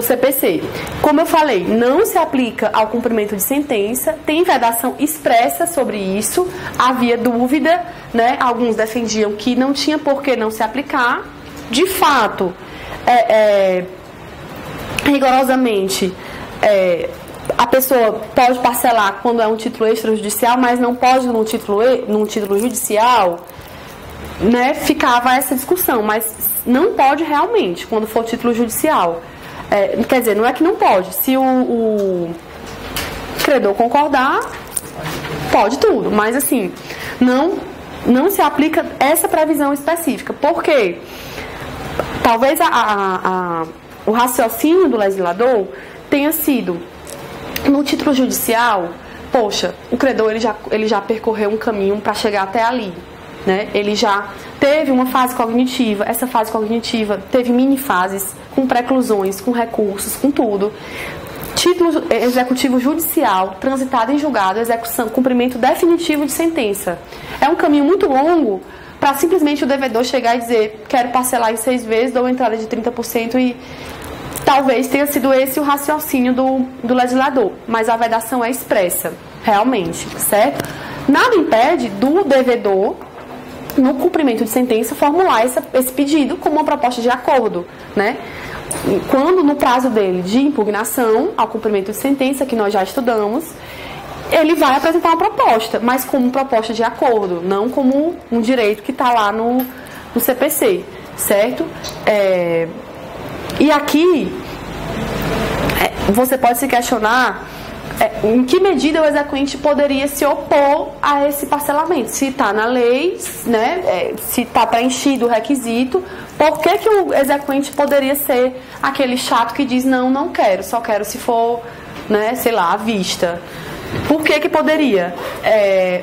CPC. Como eu falei, não se aplica ao cumprimento de sentença, tem vedação expressa sobre isso, havia dúvida, né? Alguns defendiam que não tinha por que não se aplicar. De fato, rigorosamente, a pessoa pode parcelar quando é um título extrajudicial, mas não pode num título judicial, né? Ficava essa discussão, mas não pode realmente quando for título judicial. Quer dizer, não é que não pode, se o credor concordar, pode tudo, mas assim, não se aplica essa previsão específica, porque talvez o raciocínio do legislador tenha sido, no título judicial, poxa, o credor ele já percorreu um caminho para chegar até ali, né? Ele já teve uma fase cognitiva, essa fase cognitiva teve mini fases, com preclusões, com recursos, com tudo. Título executivo judicial, transitado em julgado, execução, cumprimento definitivo de sentença. É um caminho muito longo para simplesmente o devedor chegar e dizer, quero parcelar em 6 vezes, dou uma entrada de 30% e talvez tenha sido esse o raciocínio do legislador, mas a vedação é expressa, realmente, certo? Nada impede do devedor, no cumprimento de sentença, formular esse pedido como uma proposta de acordo, né? quando no prazo dele de impugnação ao cumprimento de sentença, que nós já estudamos, ele vai apresentar uma proposta, mas como proposta de acordo, não como um direito que está lá no CPC, certo? E aqui você pode se questionar em que medida o exequente poderia se opor a esse parcelamento. Se está na lei, né, se está preenchido o requisito, por que o exequente poderia ser aquele chato que diz não quero, só quero se for, né, sei lá, à vista? Por que poderia?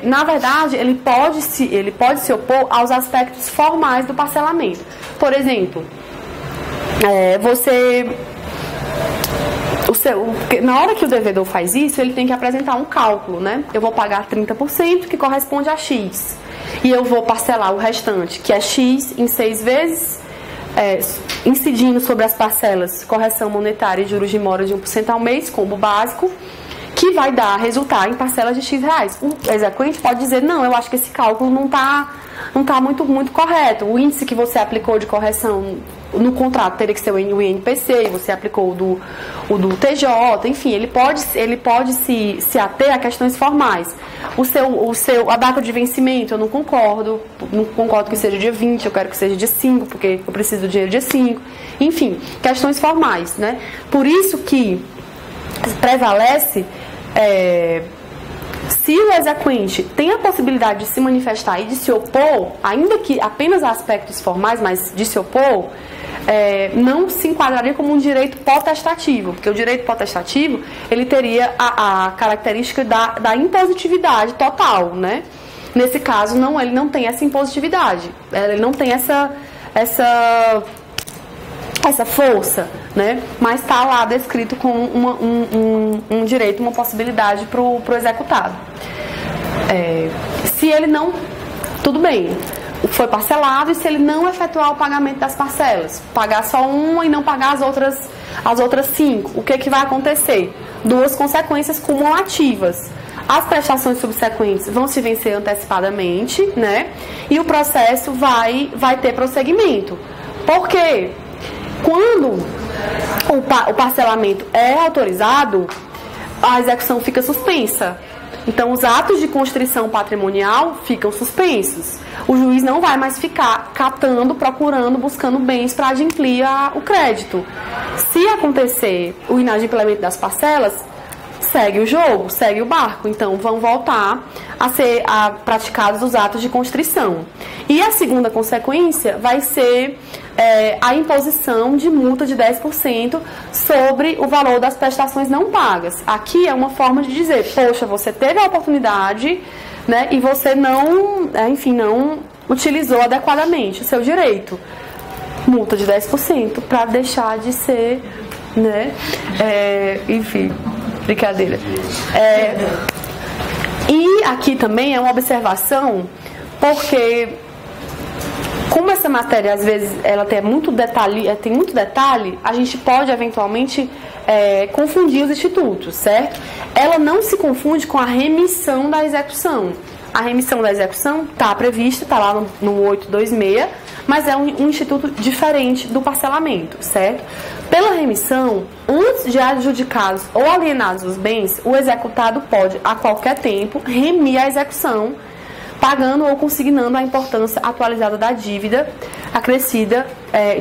Na verdade, ele pode se opor aos aspectos formais do parcelamento. Por exemplo, na hora que o devedor faz isso, ele tem que apresentar um cálculo, né? Eu vou pagar 30%, que corresponde a X. E eu vou parcelar o restante, que é X, em 6 vezes, incidindo sobre as parcelas, correção monetária e juros de mora de 1% ao mês, como básico, que vai resultar em parcelas de X reais. O exequente pode dizer, não, eu acho que esse cálculo não tá muito correto. O índice que você aplicou de correção no contrato teria que ser o INPC, você aplicou o do TJ, enfim, ele pode se ater a questões formais. A data de vencimento, eu não concordo que seja dia 20, eu quero que seja dia 5, porque eu preciso do dinheiro dia 5. Enfim, questões formais, né? Por isso que prevalece, se o exequente tem a possibilidade de se manifestar e de se opor, ainda que apenas a aspectos formais, mas de se opor, não se enquadraria como um direito potestativo, porque o direito potestativo ele teria a característica da impositividade total, né? Nesse caso, ele não tem essa impositividade, ele não tem essa força, né? Mas está lá descrito como um direito, uma possibilidade para o executado. Se ele não, tudo bem, foi parcelado, e se ele não efetuar o pagamento das parcelas, pagar só uma e não pagar as outras 5, o que vai acontecer? 2 consequências cumulativas. As prestações subsequentes vão se vencer antecipadamente, né? E o processo vai ter prosseguimento. Por quê? Quando o parcelamento é autorizado, a execução fica suspensa. Então, os atos de constrição patrimonial ficam suspensos. O juiz não vai mais ficar catando, procurando, buscando bens para adimplir o crédito. Se acontecer o inadimplemento das parcelas, segue o jogo, segue o barco. Então, vão voltar a ser praticados os atos de constrição. E a segunda consequência vai ser a imposição de multa de 10% sobre o valor das prestações não pagas. Aqui é uma forma de dizer, poxa, você teve a oportunidade, né, e você não utilizou adequadamente o seu direito. Multa de 10% para deixar de ser, né, enfim, brincadeira. E aqui também é uma observação, porque como essa matéria, às vezes, ela tem muito detalhe, a gente pode, eventualmente, confundir os institutos, certo? Ela não se confunde com a remissão da execução. A remissão da execução está prevista, está lá no 826, mas é um instituto diferente do parcelamento, certo? Pela remissão, antes de adjudicados ou alienados os bens, o executado pode, a qualquer tempo, remir a execução, pagando ou consignando a importância atualizada da dívida acrescida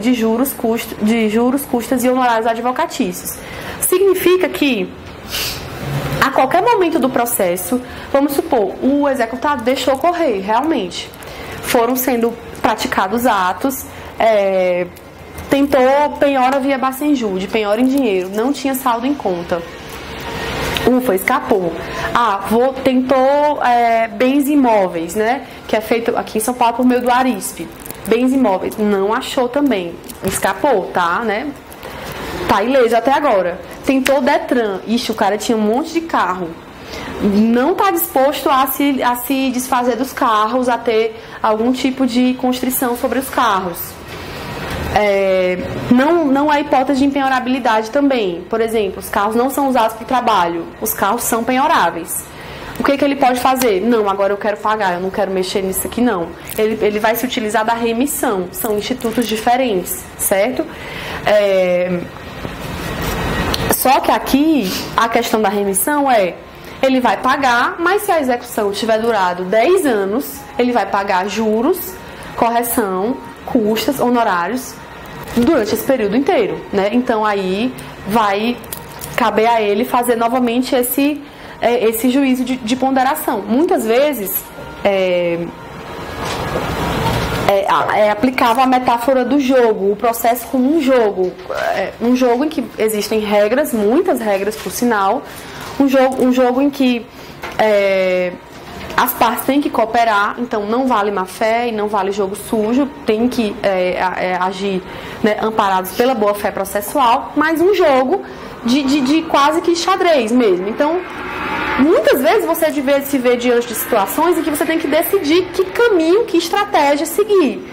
de juros, custas e honorários advocatícios. Significa que, a qualquer momento do processo, vamos supor, o executado deixou correr, realmente. Foram sendo praticados atos, tentou penhora via Bacenju, de penhora em dinheiro, não tinha saldo em conta. Escapou. Tentou bens imóveis, né? Que é feito aqui em São Paulo por meio do Arisp. Bens imóveis, não achou também. Escapou, tá, né? Tá ileso até agora. Tentou Detran. O cara tinha um monte de carro. Não está disposto a se desfazer dos carros, a ter algum tipo de constrição sobre os carros. Não há hipótese de empenhorabilidade também. Por exemplo, os carros não são usados para o trabalho, os carros são penhoráveis. o que ele pode fazer? Não, agora eu quero pagar, eu não quero mexer nisso aqui não. Ele vai se utilizar da remissão, são institutos diferentes, certo? Só que aqui a questão da remissão ele vai pagar, mas se a execução tiver durado 10 anos, ele vai pagar juros, correção, custas, honorários durante esse período inteiro, né? Então aí vai caber a ele fazer novamente esse juízo de ponderação. Muitas vezes aplicava a metáfora do jogo, o processo como um jogo em que existem regras, muitas regras por sinal, um jogo em que as partes têm que cooperar, então não vale má fé e não vale jogo sujo, tem que agir, né, amparados pela boa fé processual, mas um jogo de quase que xadrez mesmo. Então, muitas vezes você se vê diante de situações em que você tem que decidir que caminho, que estratégia seguir.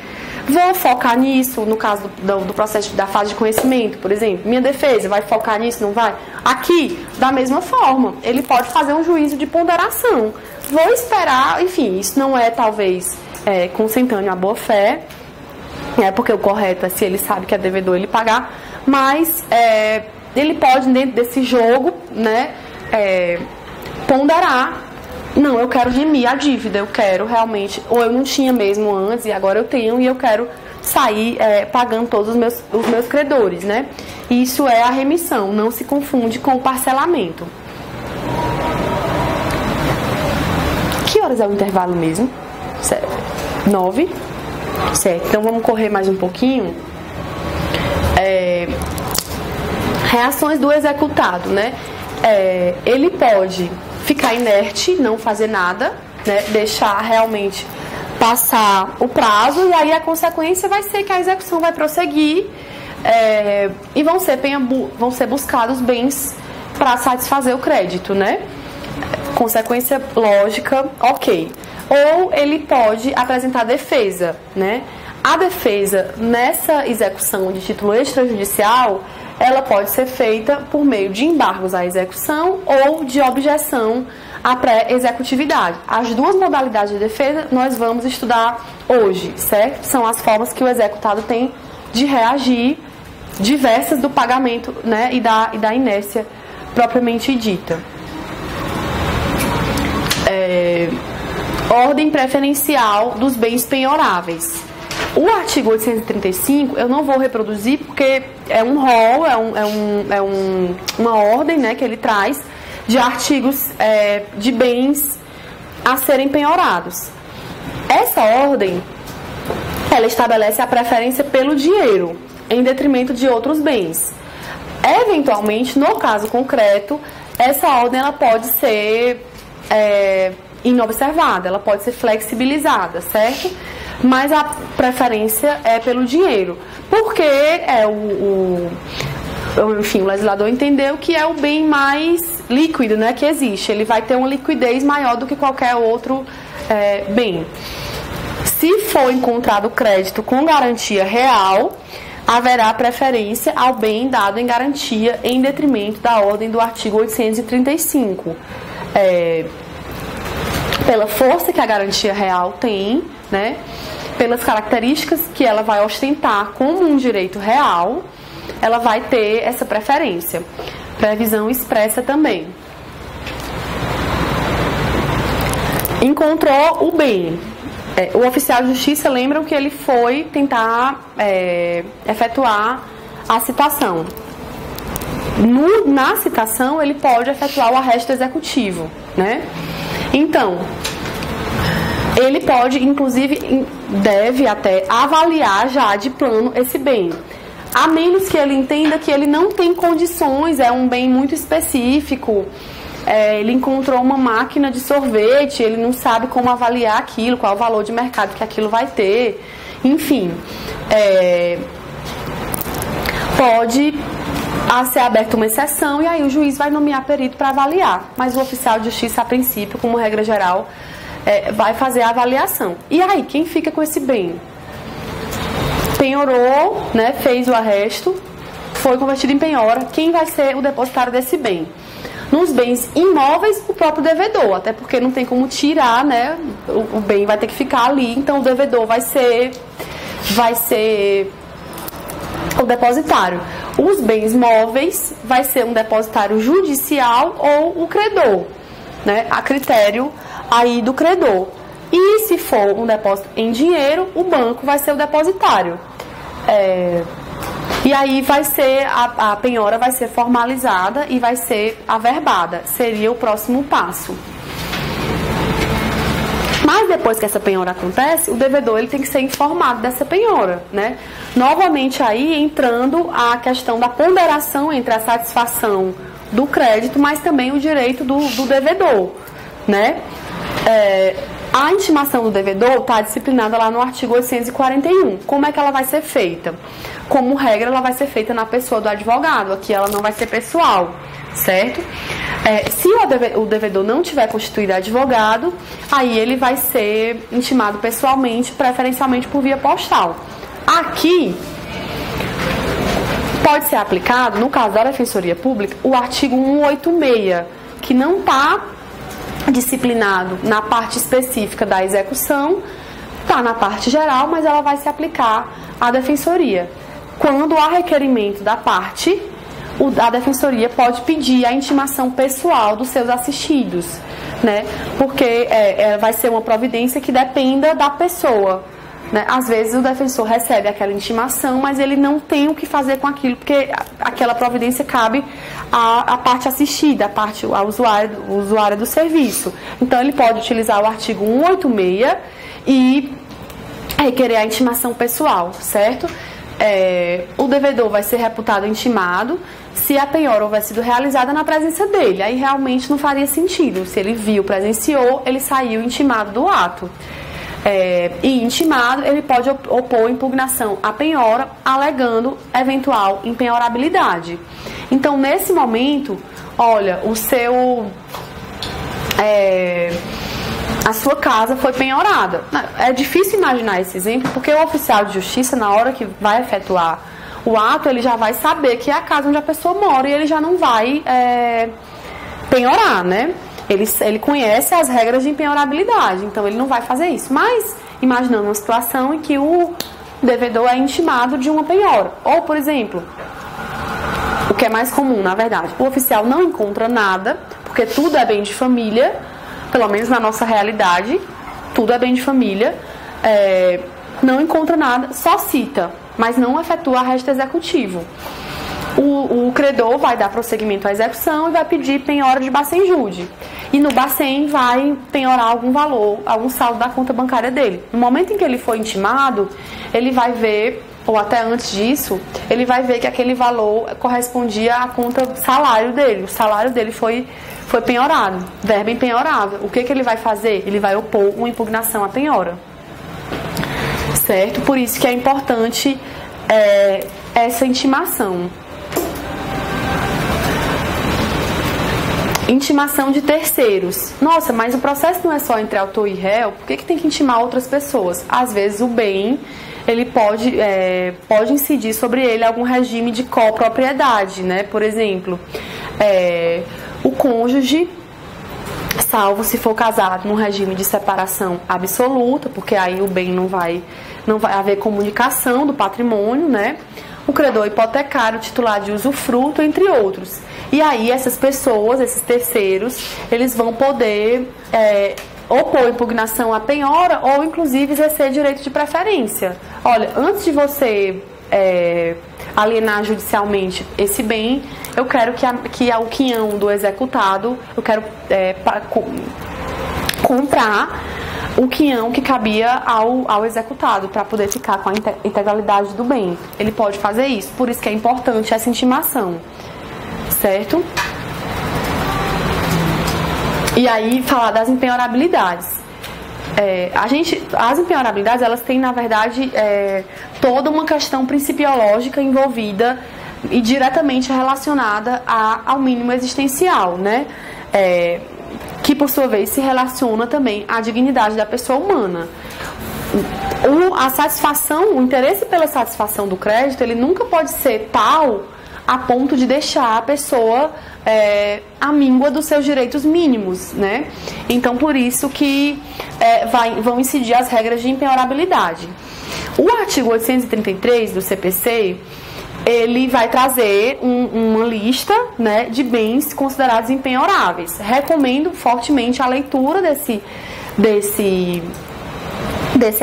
Vou focar nisso, no caso do processo da fase de conhecimento, por exemplo. Minha defesa vai focar nisso, não vai? Aqui, da mesma forma, ele pode fazer um juízo de ponderação. Vou esperar, enfim, isso não é talvez consentâneo à boa fé, porque o correto é se ele sabe que é devedor ele pagar, mas ele pode, dentro desse jogo, né, ponderar. Não, eu quero remir a dívida, eu quero realmente, ou eu não tinha mesmo antes e agora eu tenho e eu quero sair pagando todos os meus credores, né? Isso é a remissão, não se confunde com o parcelamento. Que horas é o intervalo mesmo? 9? Certo, então vamos correr mais um pouquinho. Reações do executado, né? Ele pode ficar inerte, não fazer nada, né? Deixar realmente passar o prazo e aí a consequência vai ser que a execução vai prosseguir e vão ser buscados bens para satisfazer o crédito, né? Consequência lógica, ok. Ou ele pode apresentar defesa, né? A defesa nessa execução de título extrajudicial, ela pode ser feita por meio de embargos à execução ou de objeção à pré-executividade. As duas modalidades de defesa nós vamos estudar hoje, certo? São as formas que o executado tem de reagir, diversas do pagamento, né, e da inércia propriamente dita. Ordem preferencial dos bens penhoráveis. O artigo 835 eu não vou reproduzir porque é um rol, uma ordem, né, que ele traz de artigos de bens a serem penhorados. Essa ordem, ela estabelece a preferência pelo dinheiro em detrimento de outros bens. Eventualmente, no caso concreto, essa ordem ela pode ser inobservada, ela pode ser flexibilizada, certo? Mas a preferência é pelo dinheiro, porque enfim, o legislador entendeu que é o bem mais líquido, né, que existe. Ele vai ter uma liquidez maior do que qualquer outro bem. Se for encontrado crédito com garantia real, haverá preferência ao bem dado em garantia em detrimento da ordem do artigo 835. Pela força que a garantia real tem, né, pelas características que ela vai ostentar como um direito real, ela vai ter essa preferência. Previsão expressa também. Encontrou o bem. O oficial de justiça, lembram que ele foi tentar efetuar a citação. Na citação, ele pode efetuar o arresto executivo, né? Então, ele pode, inclusive, deve até avaliar já de plano esse bem. A menos que ele entenda que ele não tem condições, é um bem muito específico, ele encontrou uma máquina de sorvete, ele não sabe como avaliar aquilo, qual o valor de mercado que aquilo vai ter, enfim. Pode ser aberta uma exceção e aí o juiz vai nomear perito para avaliar, mas o oficial de justiça, a princípio, como regra geral, vai fazer a avaliação. E aí, quem fica com esse bem? Penhorou, né, fez o arresto, foi convertido em penhora, quem vai ser o depositário desse bem? Nos bens imóveis, o próprio devedor, até porque não tem como tirar, né? O bem vai ter que ficar ali, então o devedor vai ser o depositário. Os bens móveis vai ser um depositário judicial ou o credor, né? A critério aí do credor. E se for um depósito em dinheiro, o banco vai ser o depositário. E aí vai ser, a penhora vai ser formalizada e vai ser averbada. Seria o próximo passo. Mas depois que essa penhora acontece, o devedor ele tem que ser informado dessa penhora, né? Novamente aí entrando a questão da ponderação entre a satisfação do crédito, mas também o direito do devedor, né? A intimação do devedor está disciplinada lá no artigo 841. Como é que ela vai ser feita? Como regra, ela vai ser feita na pessoa do advogado. Aqui ela não vai ser pessoal, certo? Se o devedor não tiver constituído advogado, aí ele vai ser intimado pessoalmente, preferencialmente por via postal. Aqui pode ser aplicado, no caso da Defensoria Pública, o artigo 186, que não está disciplinado na parte específica da execução, está na parte geral, mas ela vai se aplicar à Defensoria. Quando há requerimento da parte, a Defensoria pode pedir a intimação pessoal dos seus assistidos, né? Porque vai ser uma providência que dependa da pessoa, né? Às vezes o defensor recebe aquela intimação, mas ele não tem o que fazer com aquilo, porque aquela providência cabe à parte assistida, à usuária do serviço. Então ele pode utilizar o artigo 186 e requerer a intimação pessoal, certo? O devedor vai ser reputado intimado se a penhora houver sido realizada na presença dele. Aí realmente não faria sentido. Se ele viu, presenciou, ele saiu intimado do ato. E intimado, ele pode opor impugnação à penhora, alegando eventual impenhorabilidade. Então, nesse momento, olha, a sua casa foi penhorada. É difícil imaginar esse exemplo, porque o oficial de justiça, na hora que vai efetuar o ato, ele já vai saber que é a casa onde a pessoa mora e ele já não vai penhorar, né? Ele conhece as regras de impenhorabilidade, então ele não vai fazer isso. Mas, imaginando uma situação em que o devedor é intimado de uma penhora. Ou, por exemplo, o que é mais comum, na verdade, o oficial não encontra nada, porque tudo é bem de família, pelo menos na nossa realidade, tudo é bem de família, não encontra nada, só cita, mas não efetua arresto executivo. O credor vai dar prosseguimento à execução e vai pedir penhora de Bacen-Jude. E no Bacen vai penhorar algum valor, algum saldo da conta bancária dele. No momento em que ele foi intimado, ele vai ver, ou até antes disso, ele vai ver que aquele valor correspondia à conta salário dele. O salário dele foi penhorado, verba empenhorável. O que ele vai fazer? Ele vai opor uma impugnação à penhora. Certo? Por isso que é importante essa intimação. Intimação de terceiros. Nossa, mas o processo não é só entre autor e réu, por que tem que intimar outras pessoas? Às vezes o bem, ele pode incidir sobre ele algum regime de copropriedade, né? Por exemplo, o cônjuge, salvo se for casado num regime de separação absoluta, porque aí o bem não vai haver comunicação do patrimônio, né? O credor hipotecário, titular de usufruto, entre outros. E aí essas pessoas, esses terceiros, eles vão poder opor impugnação à penhora ou inclusive exercer direito de preferência. Olha, antes de você alienar judicialmente esse bem, eu quero que o quinhão do executado, eu quero comprar o quinhão que cabia ao executado, para poder ficar com a integralidade do bem. Ele pode fazer isso, por isso que é importante essa intimação, certo? E aí, falar das impenhorabilidades. As impenhorabilidades, elas têm, na verdade, toda uma questão principiológica envolvida e diretamente relacionada ao mínimo existencial, né? Que por sua vez se relaciona também à dignidade da pessoa humana. O interesse pela satisfação do crédito, ele nunca pode ser tal a ponto de deixar a pessoa à míngua dos seus direitos mínimos, né? Então, por isso que vão incidir as regras de impenhorabilidade. O artigo 833 do CPC, ele vai trazer uma lista, né, de bens considerados impenhoráveis. Recomendo fortemente a leitura desse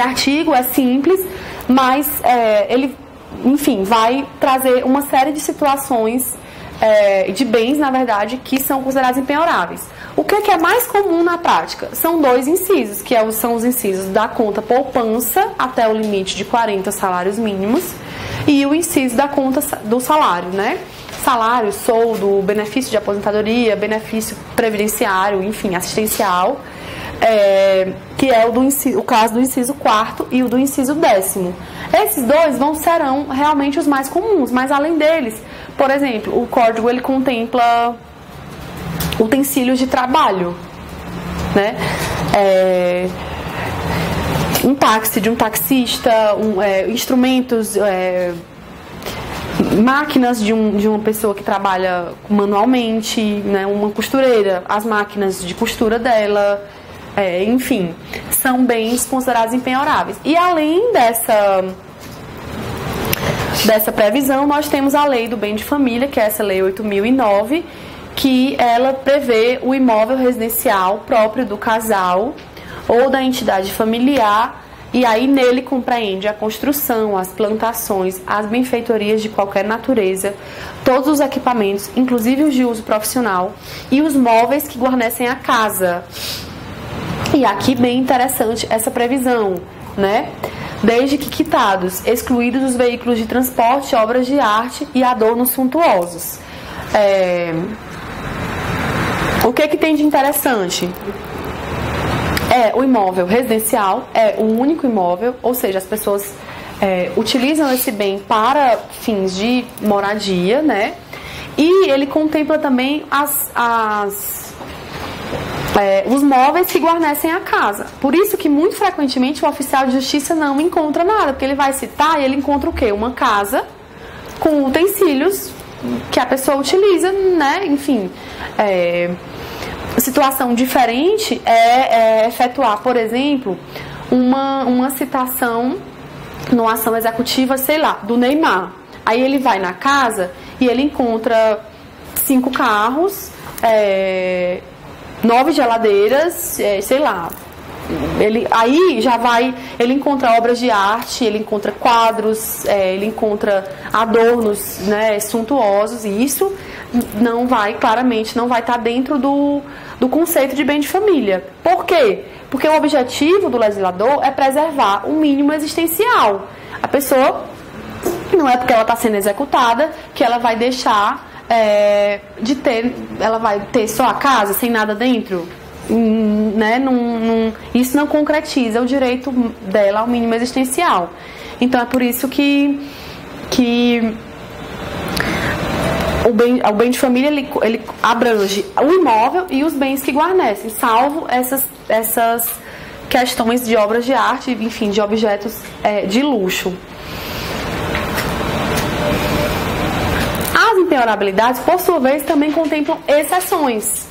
artigo, é simples, mas ele, enfim, vai trazer uma série de situações de bens, na verdade, que são considerados impenhoráveis. O que é mais comum na prática? São 2 incisos, que são os incisos da conta poupança até o limite de 40 salários mínimos e o inciso da conta do salário, né? Salário, soldo, benefício de aposentadoria, benefício previdenciário, enfim, assistencial, que é o caso do inciso 4º e o do inciso 10º. Esses 2 serão realmente os mais comuns, mas além deles, por exemplo, o código ele contempla utensílios de trabalho, né? Um táxi de um taxista, instrumentos, máquinas de uma pessoa que trabalha manualmente, né? Uma costureira, as máquinas de costura dela, enfim, são bens considerados impenhoráveis. E além dessa previsão, nós temos a lei do bem de família, que é essa lei 8.009, que ela prevê o imóvel residencial próprio do casal ou da entidade familiar, e aí nele compreende a construção, as plantações, as benfeitorias de qualquer natureza, todos os equipamentos, inclusive os de uso profissional, e os móveis que guarnecem a casa. E aqui bem interessante essa previsão, né? Desde que quitados, excluídos os veículos de transporte, obras de arte e adornos suntuosos. O que tem de interessante? O imóvel residencial é o único imóvel, ou seja, as pessoas utilizam esse bem para fins de moradia, né? E ele contempla também os móveis que guarnecem a casa. Por isso que muito frequentemente o oficial de justiça não encontra nada, porque ele vai citar e ele encontra o quê? Uma casa com utensílios que a pessoa utiliza, né? Enfim, situação diferente é efetuar, por exemplo, uma citação numa ação executiva, sei lá, do Neymar. Aí ele vai na casa e ele encontra 5 carros, 9 geladeiras, sei lá. Ele encontra obras de arte, ele encontra quadros, ele encontra adornos, né, suntuosos, e isso claramente não vai estar dentro do conceito de bem de família. Por quê? Porque o objetivo do legislador é preservar o mínimo existencial. A pessoa, não é porque ela está sendo executada que ela vai deixar ela vai ter só a casa sem nada dentro, né? Isso não concretiza o direito dela ao mínimo existencial. Então é por isso que o bem de família ele abrange o imóvel e os bens que guarnecem, salvo essas questões de obras de arte, enfim, de objetos de luxo. As impenhorabilidades, por sua vez, também contemplam exceções,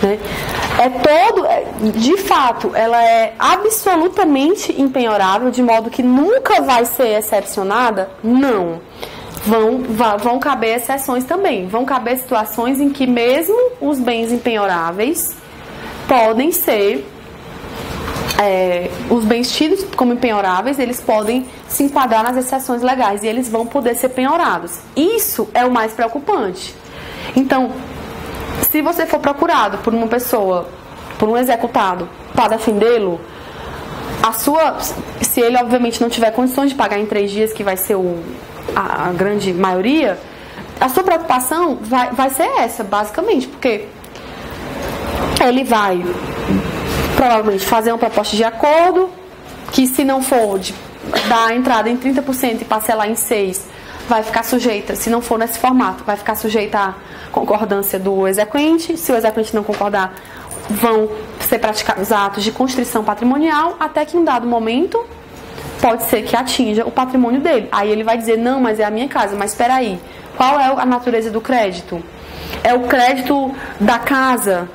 né? De fato, ela é absolutamente impenhorável, de modo que nunca vai ser excepcionada? Não. Vão caber exceções também. Vão caber situações em que mesmo os bens impenhoráveis podem ser... os bens tidos como impenhoráveis, eles podem se enquadrar nas exceções legais e eles vão poder ser penhorados. Isso é o mais preocupante. Então, se você for procurado por uma pessoa, por um executado, para defendê-lo, se ele obviamente não tiver condições de pagar em 3 dias, que vai ser a grande maioria, a sua preocupação vai ser essa, basicamente, porque ele vai provavelmente fazer uma proposta de acordo, que se não for dar a entrada em 30% e parcelar em 6, vai ficar sujeita, se não for nesse formato, vai ficar sujeita à concordância do exequente. Se o exequente não concordar, vão ser praticados atos de constrição patrimonial, até que em um dado momento pode ser que atinja o patrimônio dele. Aí ele vai dizer, não, mas é a minha casa, mas espera aí, Qual é a natureza do crédito? É o crédito da casa?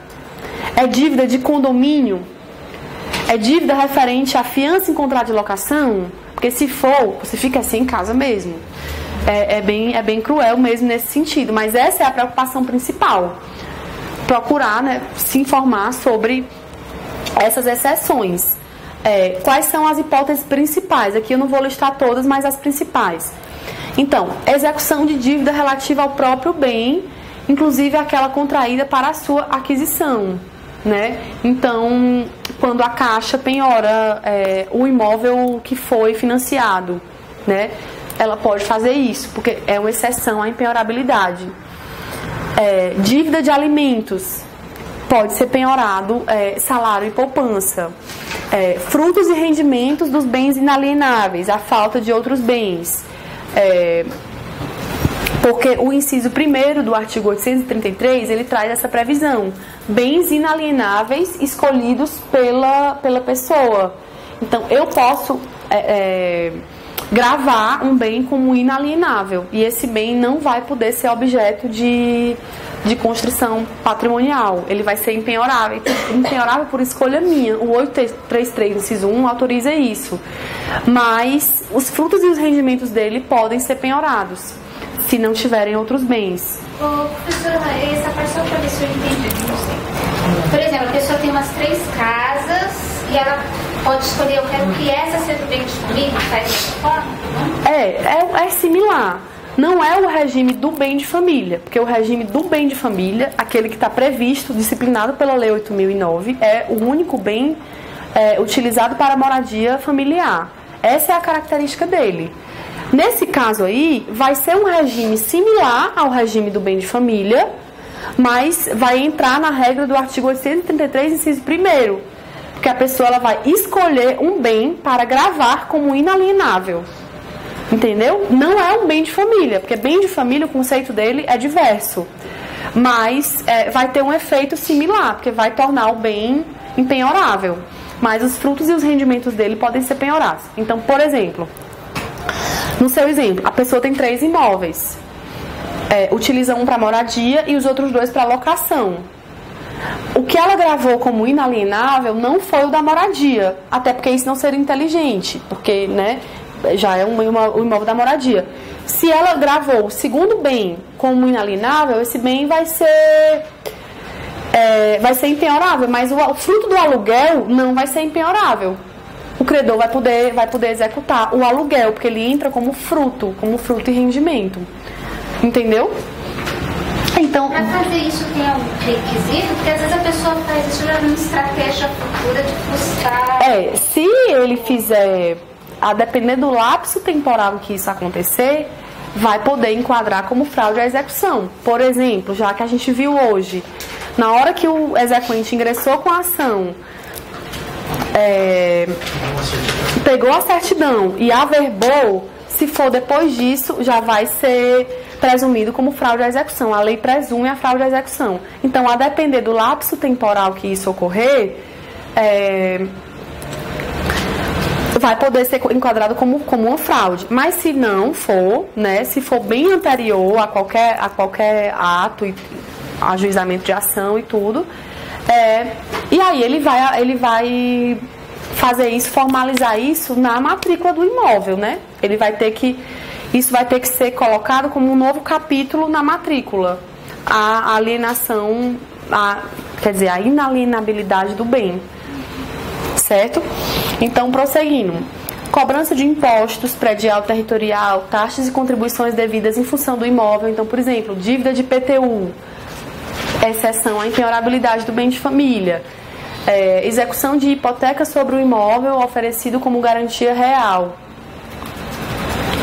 É dívida de condomínio? É dívida referente à fiança em contrato de locação? Porque se for, você fica assim em casa mesmo. É bem cruel mesmo nesse sentido. Mas essa é a preocupação principal. Procurar, né, se informar sobre essas exceções. Quais são as hipóteses principais? Aqui eu não vou listar todas, mas as principais. Então, execução de dívida relativa ao próprio bem, inclusive aquela contraída para a sua aquisição, né? Então, quando a Caixa penhora o imóvel que foi financiado, né? Ela pode fazer isso, porque é uma exceção à empenhorabilidade. Dívida de alimentos, pode ser penhorado salário e poupança. Frutos e rendimentos dos bens inalienáveis, a falta de outros bens. Porque o inciso 1º do artigo 833, ele traz essa previsão. Bens inalienáveis escolhidos pela pessoa. Então, eu posso gravar um bem como inalienável. E esse bem não vai poder ser objeto de constrição patrimonial. Ele vai ser impenhorável. Impenhorável por escolha minha. O 833, inciso 1, autoriza isso. Mas os frutos e os rendimentos dele podem ser penhorados, se não tiverem outros bens. Professora, essa parte só para ver se eu entendi. Por exemplo, a pessoa tem umas 3 casas e ela pode escolher, eu quero que essa seja o bem de família, faz dessa forma? É similar. Não é o regime do bem de família, porque o regime do bem de família, aquele que está previsto, disciplinado pela Lei 8.009, é o único bem utilizado para moradia familiar. Essa é a característica dele. Nesse caso aí, vai ser um regime similar ao regime do bem de família, mas vai entrar na regra do artigo 833, inciso 1º, porque a pessoa ela vai escolher um bem para gravar como inalienável. Entendeu? Não é um bem de família, porque bem de família, o conceito dele é diverso. Mas vai ter um efeito similar, porque vai tornar o bem impenhorável. Mas os frutos e os rendimentos dele podem ser penhorados. Então, por exemplo, no seu exemplo, a pessoa tem 3 imóveis. Utiliza um para moradia e os outros 2 para locação. O que ela gravou como inalienável não foi o da moradia, até porque isso não seria inteligente, porque, né, já é o imóvel da moradia. Se ela gravou o segundo bem como inalienável, esse bem vai ser impenhorável, mas o fruto do aluguel não vai ser impenhorável. O credor vai poder executar o aluguel, porque ele entra como fruto e rendimento. Entendeu? Então, para fazer isso tem algum requisito? Porque às vezes a pessoa faz isso já numa estratégia futura de frustrar. Se ele fizer, a depender do lapso temporal que isso acontecer, vai poder enquadrar como fraude à execução. Por exemplo, já que a gente viu hoje, na hora que o exequente ingressou com a ação, pegou a certidão e averbou, se for depois disso, já vai ser presumido como fraude à execução. A lei presume a fraude à execução. Então, a depender do lapso temporal que isso ocorrer, vai poder ser enquadrado como uma fraude. Mas se não for, né, se for bem anterior a qualquer ato, ajuizamento de ação e tudo, e aí ele vai fazer isso, formalizar isso na matrícula do imóvel, né? Isso vai ter que ser colocado como um novo capítulo na matrícula. A alienação, a inalienabilidade do bem. Certo? Então, prosseguindo. Cobrança de impostos, predial, territorial, taxas e contribuições devidas em função do imóvel. Então, por exemplo, dívida de IPTU, exceção à impenhorabilidade do bem de família. Execução de hipoteca sobre o imóvel oferecido como garantia real.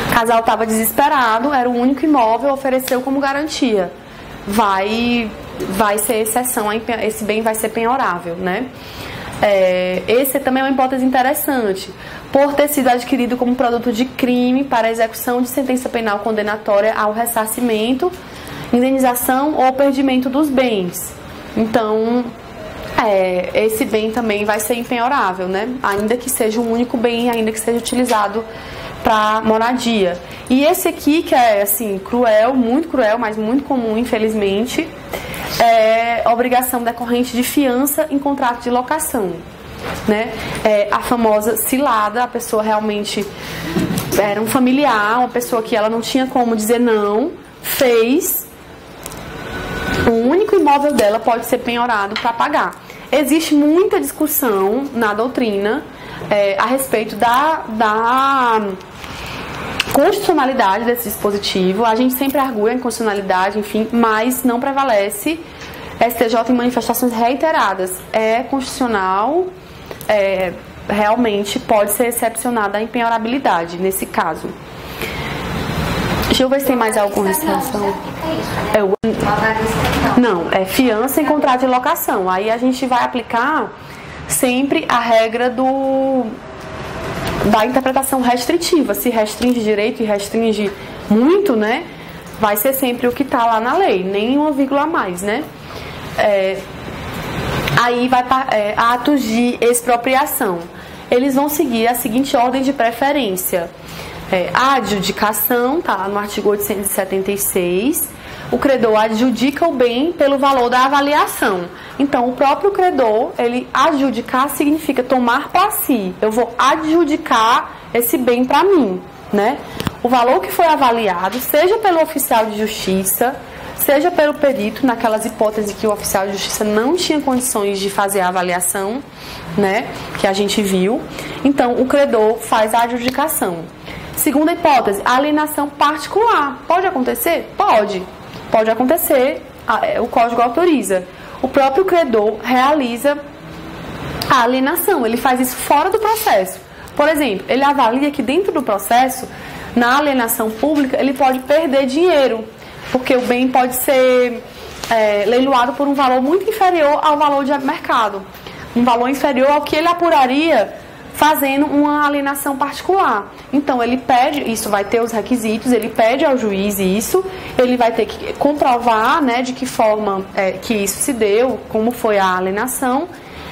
O casal estava desesperado, era o único imóvel, ofereceu como garantia. Vai ser exceção, esse bem vai ser penhorável, né? Esse também é uma hipótese interessante. Por ter sido adquirido como produto de crime para execução de sentença penal condenatória ao ressarcimento, indenização ou perdimento dos bens. Então, esse bem também vai ser impenhorável, né? Ainda que seja um único bem, ainda que seja utilizado para moradia. E esse aqui, que é assim, cruel, muito cruel, mas muito comum, infelizmente, é obrigação decorrente de fiança em contrato de locação, né? É a famosa cilada, a pessoa realmente era um familiar, uma pessoa que ela não tinha como dizer não, fez, o único imóvel dela pode ser penhorado para pagar. Existe muita discussão na doutrina a respeito da constitucionalidade desse dispositivo. A gente sempre argui a inconstitucionalidade, enfim, mas não prevalece. STJ em manifestações reiteradas é constitucional, realmente pode ser excepcionada a impenhorabilidade nesse caso. Deixa eu ver se tem mais alguma restrição. Não, é fiança em contrato de locação. Aí a gente vai aplicar sempre a regra da interpretação restritiva. Se restringe direito e restringe muito, né? Vai ser sempre o que está lá na lei, nem uma vírgula a mais, né? Aí vai atos de expropriação. Eles vão seguir a seguinte ordem de preferência. A adjudicação, tá lá no artigo 876, o credor adjudica o bem pelo valor da avaliação. Então, o próprio credor, ele adjudicar significa tomar para si. Eu vou adjudicar esse bem para mim, né? O valor que foi avaliado, seja pelo oficial de justiça, seja pelo perito, naquelas hipóteses que o oficial de justiça não tinha condições de fazer a avaliação, né, que a gente viu. Então, o credor faz a adjudicação. Segunda hipótese, a alienação particular. Pode acontecer? Pode. Pode acontecer, o código autoriza. O próprio credor realiza a alienação, ele faz isso fora do processo. Por exemplo, ele avalia que dentro do processo, na alienação pública, ele pode perder dinheiro, porque o bem pode ser leiloado por um valor muito inferior ao valor de mercado, um valor inferior ao que ele apuraria fazendo uma alienação particular. Então ele pede, isso vai ter os requisitos, ele pede ao juiz isso, ele vai ter que comprovar, né, de que forma que isso se deu, como foi a alienação,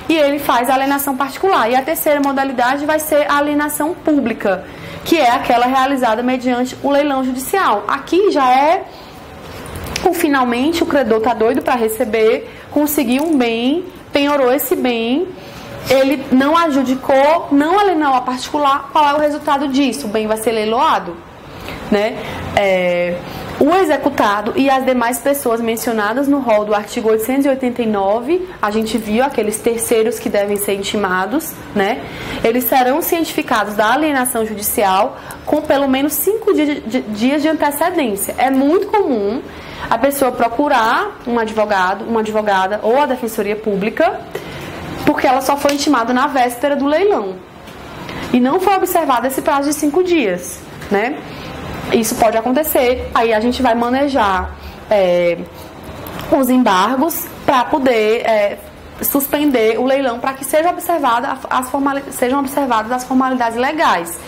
e ele faz a alienação particular. E a terceira modalidade vai ser a alienação pública, que é aquela realizada mediante o leilão judicial. Aqui já finalmente o credor está doido para receber, conseguiu um bem, penhorou esse bem, ele não adjudicou, não alienou a particular. Qual é o resultado disso? O bem vai ser leiloado, né? O executado e as demais pessoas mencionadas no rol do artigo 889, a gente viu aqueles terceiros que devem ser intimados, né? Eles serão cientificados da alienação judicial com pelo menos 5 dias de antecedência. É muito comum a pessoa procurar um advogado, uma advogada ou a defensoria pública, porque ela só foi intimada na véspera do leilão e não foi observado esse prazo de 5 dias, né? Isso pode acontecer, aí a gente vai manejar os embargos para poder suspender o leilão, para que sejam observadas as formalidades legais.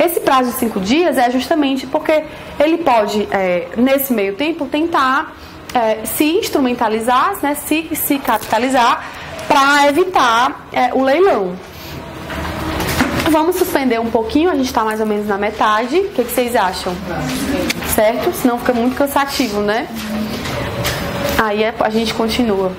Esse prazo de 5 dias é justamente porque ele pode, nesse meio tempo, tentar se instrumentalizar, né, se capitalizar, para evitar o leilão. Vamos suspender um pouquinho, a gente está mais ou menos na metade. O que vocês acham? Certo? Senão fica muito cansativo, né? Aí a gente continua.